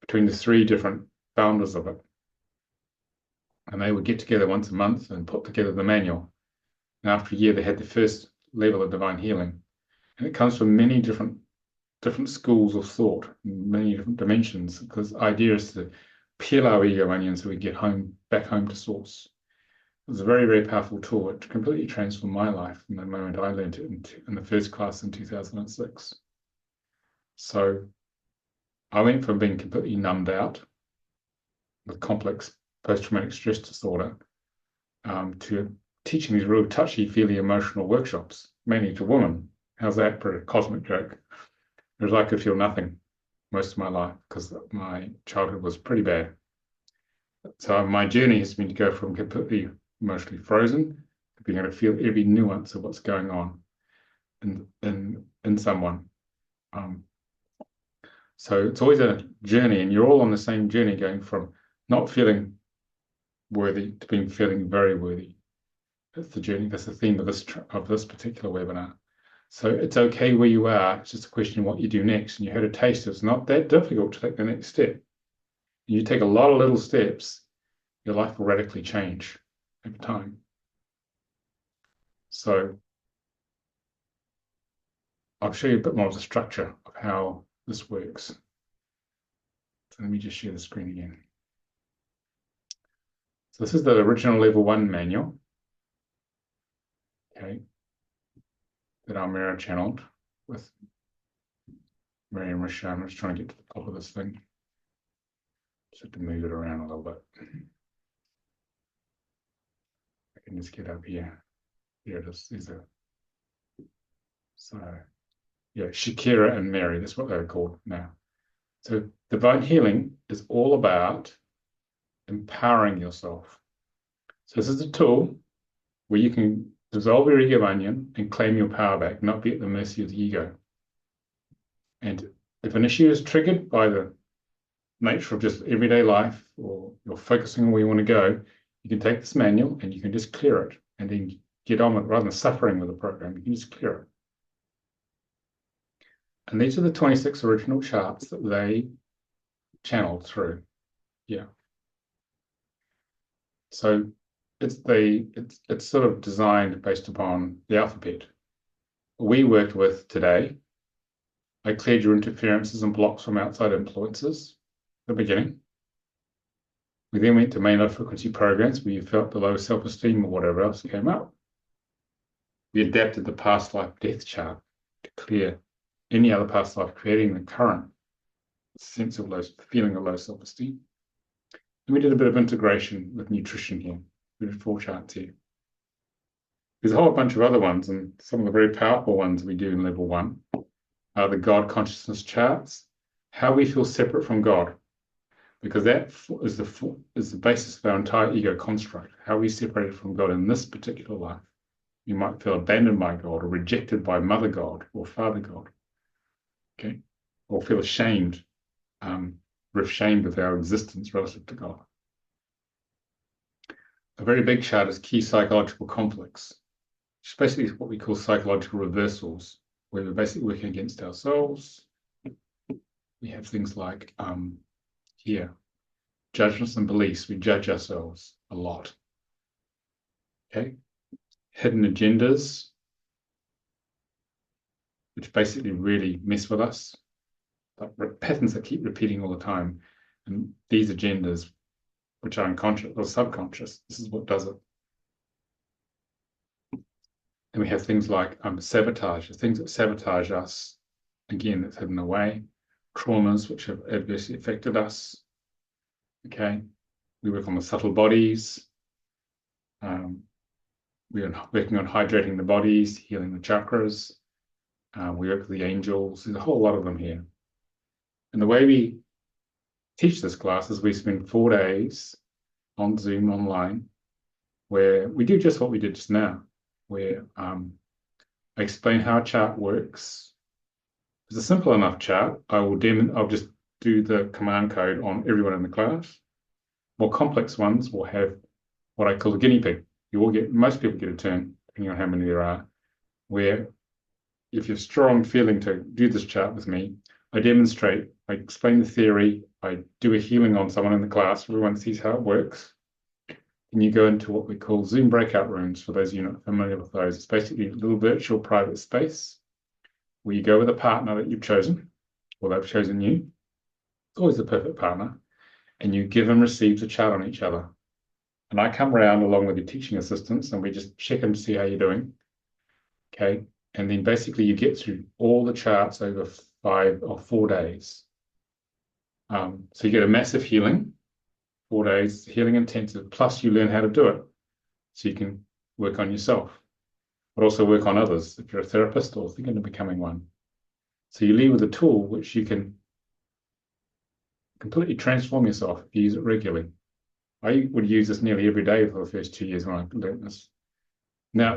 between the 3 different founders of it. And they would get together once a month and put together the manual. And after a year, they had the first level of divine healing. And it comes from many different schools of thought, many different dimensions, because the idea is to peel our ego onion so we get back home to source. It was a very, very powerful tool. It completely transformed my life from the moment I learned it in the first class in 2006. So I went from being completely numbed out with complex post-traumatic stress disorder to teaching these real touchy-feely emotional workshops, mainly to women. How's that for a cosmic joke? Whereas I could feel nothing most of my life because my childhood was pretty bad. So my journey has been to go from completely emotionally frozen to being able to feel every nuance of what's going on in someone. So it's always a journey, and you're all on the same journey, going from not feeling worthy to feeling very worthy. That's the journey. That's the theme of this particular webinar. So it's okay where you are. It's just a question of what you do next. And you had a taste. It's not that difficult to take the next step. You take a lot of little steps, your life will radically change over time. So I'll show you a bit more of the structure of how this works. So let me just share the screen again. So this is the original level 1 manual, okay, that our mirror channeled with Mary and Risha. I'm just trying to get to the top of this thing. Just have to move it around a little bit. I can just get up here. Here it is. So yeah, Shakira and Mary, that's what they're called now. So divine healing is all about empowering yourself. So this is a tool where you can dissolve your ego onion and claim your power back, not be at the mercy of the ego. And if an issue is triggered by the nature of just everyday life, or you're focusing on where you want to go, you can take this manual and you can just clear it and then get on with it rather than suffering with the program. You can just clear it. And these are the 26 original charts that they channeled through. Yeah. So it's sort of designed based upon the alphabet. We worked with today. I cleared your interferences and blocks from outside influences at the beginning. We then went to main low frequency programs where you felt the low self-esteem or whatever else came up. We adapted the past life death chart to clear any other past life, creating the current sense of feeling of low self-esteem. And we did a bit of integration with nutrition here. We did 4 charts here. There's a whole bunch of other ones, and some of the very powerful ones we do in level 1 are the God consciousness charts, how we feel separate from God, because that is the basis of our entire ego construct, how we separated from God in this particular life. You might feel abandoned by God, or rejected by Mother God or Father God, okay, or feel ashamed, ashamed of our existence relative to God. A very big chart is key psychological conflicts, which is basically what we call psychological reversals, where we're basically working against ourselves. We have things like here, judgments and beliefs. We judge ourselves a lot. Okay, hidden agendas, which basically really mess with us, like patterns that keep repeating all the time. And these agendas, which are unconscious or subconscious, this is what does it. And we have things like sabotage, the things that sabotage us, again, that's hidden away, traumas which have adversely affected us. Okay, we work on the subtle bodies. We're working on hydrating the bodies, healing the chakras. We work with the angels. There's a whole lot of them here. And the way we teach this class is we spend 4 days on Zoom online, where we do just what we did just now, where I explain how a chart works. It's a simple enough chart. I'll just do the command code on everyone in the class. More complex ones will have what I call a guinea pig. Most people get a turn, depending on how many there are, where if you're strong feeling to do this chart with me, I demonstrate, I explain the theory, I do a healing on someone in the class, everyone sees how it works. And you go into what we call Zoom breakout rooms, for those of you not familiar with those. It's basically a little virtual private space where you go with a partner that you've chosen, or they've chosen you. It's always the perfect partner. And you give and receive the chart on each other. And I come around along with your teaching assistants, and we just check in to see how you're doing. Okay. And then basically you get through all the charts over 5 or 4 days. So you get a massive healing, 4 days, healing intensive, plus you learn how to do it. So you can work on yourself, but also work on others if you're a therapist or thinking of becoming one. So you leave with a tool which you can completely transform yourself if you use it regularly. I would use this nearly every day for the first 2 years when I learned this. Now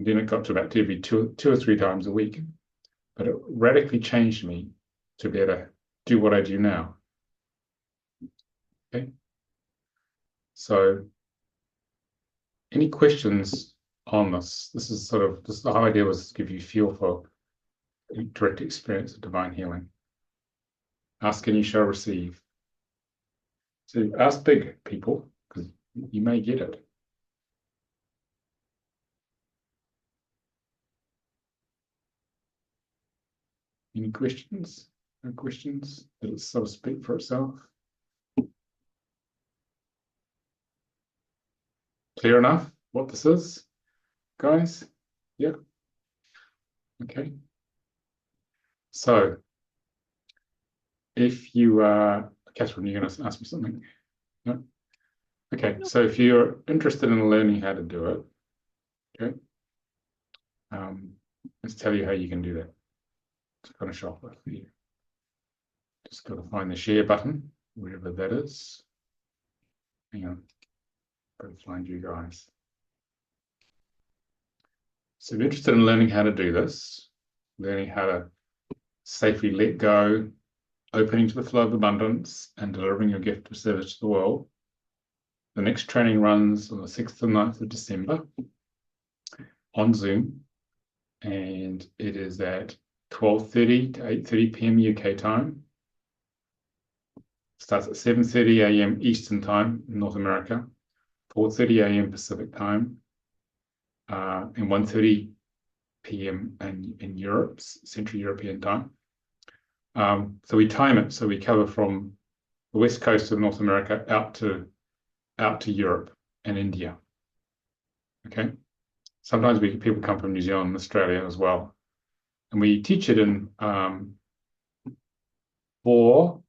then it got to about every two or 3 times a week, but it radically changed me to be able to do what I do now. Okay. So any questions on this? This is the whole idea was to give you a feel for a direct experience of divine healing. Ask and you shall receive. So ask big, people, because you may get it. Any questions? No questions? Did it sort of speak for itself? Clear enough what this is, guys? Yeah. Okay. So, if you are, Catherine, you're going to ask me something? No? Okay. So, if you're interested in learning how to do it, okay, let's tell you how you can do that. It's going to shop it for you. Just got to find the share button, wherever that is. Hang on. Got to find you guys. So if you're interested in learning how to do this, learning how to safely let go, opening to the flow of abundance, and delivering your gift of service to the world, the next training runs on the 6th and 9th of December on Zoom, and it is at 12:30 to 8:30 p.m. UK time. Starts at 7:30 a.m. Eastern time in North America, 4:30 a.m. Pacific time, and 1:30 p.m. in Europe, Central European time. So we time it so we cover from the west coast of North America out to Europe and India. Okay. Sometimes people come from New Zealand and Australia as well, and we teach it in four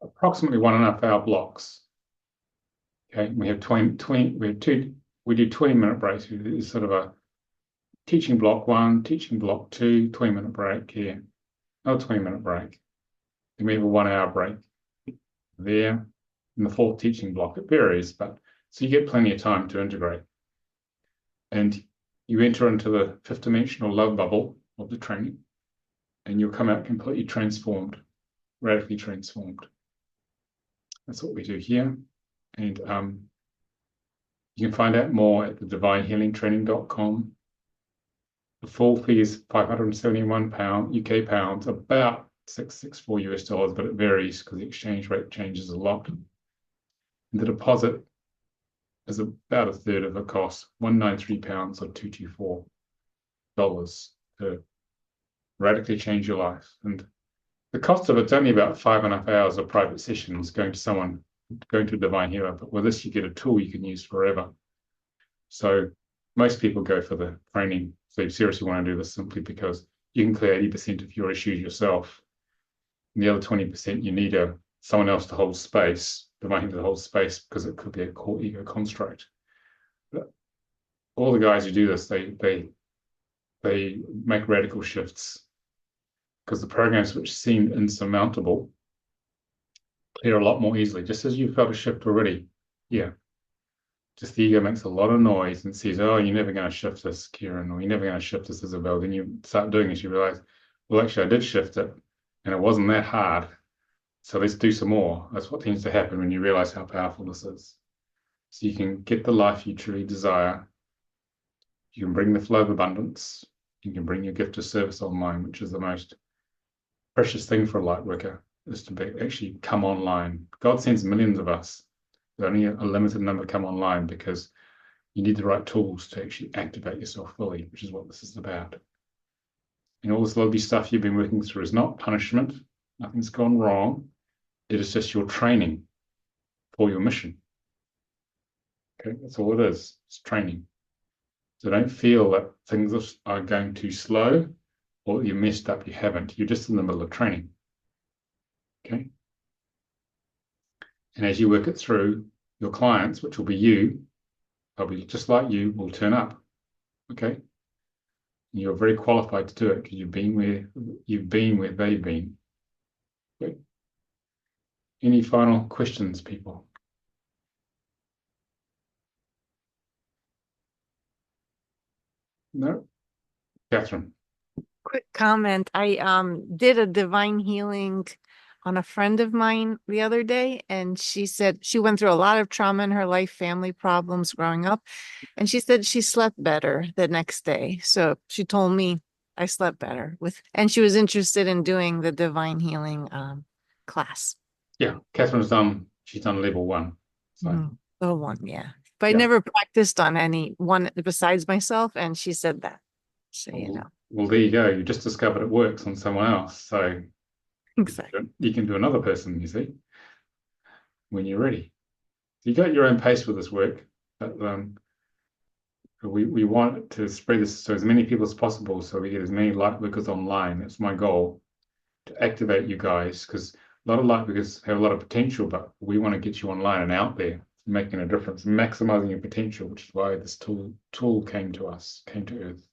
approximately 1.5 hour blocks. Okay, we have 20 we do 20-minute breaks. It's sort of a teaching block 1, teaching block 2, 20-minute break here, another 20-minute break. Then we have a 1 hour break there in the fourth teaching block. It varies, but so you get plenty of time to integrate. And you enter into the fifth dimensional love bubble of the training, and you'll come out completely transformed, radically transformed. That's what we do here. And you can find out more at the divinehealingtraining.com. The full fee is £571 UK pounds, about $664 US, but it varies because the exchange rate changes a lot. And the deposit is about a third of the cost, £193 or $224 to radically change your life. And the cost of it's only about 5.5 hours of private sessions going to a divine healer, but with this you get a tool you can use forever. So most people go for the training. So you seriously want to do this simply because you can clear 80% of your issues yourself. And the other 20% you need someone else to hold space, divine healer to hold space, because it could be a core ego construct. But all the guys who do this, they make radical shifts because the programs which seem insurmountable clear a lot more easily, just as you felt a shift already. Yeah. Just the ego makes a lot of noise and says, oh, you're never going to shift this, Kieran, or you're never going to shift this, Isabel. Then you start doing it, you realize, well, actually, I did shift it, and it wasn't that hard. So let's do some more. That's what tends to happen when you realize how powerful this is. So you can get the life you truly desire. You can bring the flow of abundance. You can bring your gift of service online, which is the most precious thing for a light worker, is to actually come online. God sends millions of us. But only a limited number come online because you need the right tools to actually activate yourself fully, which is what this is about. And all this lovely stuff you've been working through is not punishment. Nothing's gone wrong. It is just your training for your mission. Okay, that's all it is. It's training. So don't feel that things are going too slow or that you messed up. You haven't. You're just in the middle of training. Okay. And as you work it through, your clients, which will be you, probably just like you, will turn up. Okay. And you're very qualified to do it because you've been where they've been. Okay. Any final questions, people? No? Catherine. Quick comment. I did a divine healing on a friend of mine the other day, and she said she went through a lot of trauma in her life, family problems growing up, and she said she slept better the next day. So she told me I slept better and she was interested in doing the divine healing class. Yeah, she's done level 1. So. The one, yeah. But I never practiced on any one besides myself, and she said that. So, you know, Well, there you go. You just discovered it works on someone else. So exactly. you can do another person, you see, when you're ready. You got your own pace with this work, but we want to spread this to as many people as possible so we get as many light workers online. That's my goal, to activate you guys, because a lot of light workers have a lot of potential, but we want to get you online and out there, making a difference, maximizing your potential, which is why this tool came to us, came to Earth.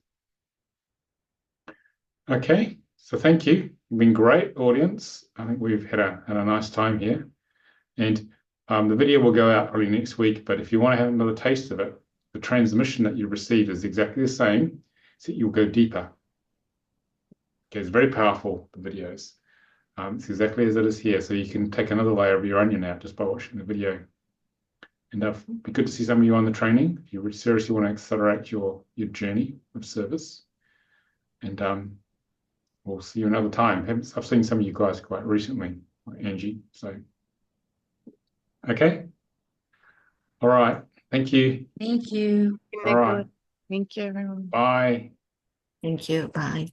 Okay, so thank you. You've been great, audience. I think we've had a nice time here. And the video will go out probably next week, but if you want to have another taste of it, the transmission that you receive is exactly the same, so you'll go deeper. Okay, it's very powerful, the videos. It's exactly as it is here, so you can take another layer of your onion out just by watching the video. And it'd be good to see some of you on the training if you seriously want to accelerate your journey of service. And we'll see you another time. I've seen some of you guys quite recently, like Angie. So, okay. All right. Thank you. Thank you. All right. Thank you, everyone. Bye. Thank you. Bye.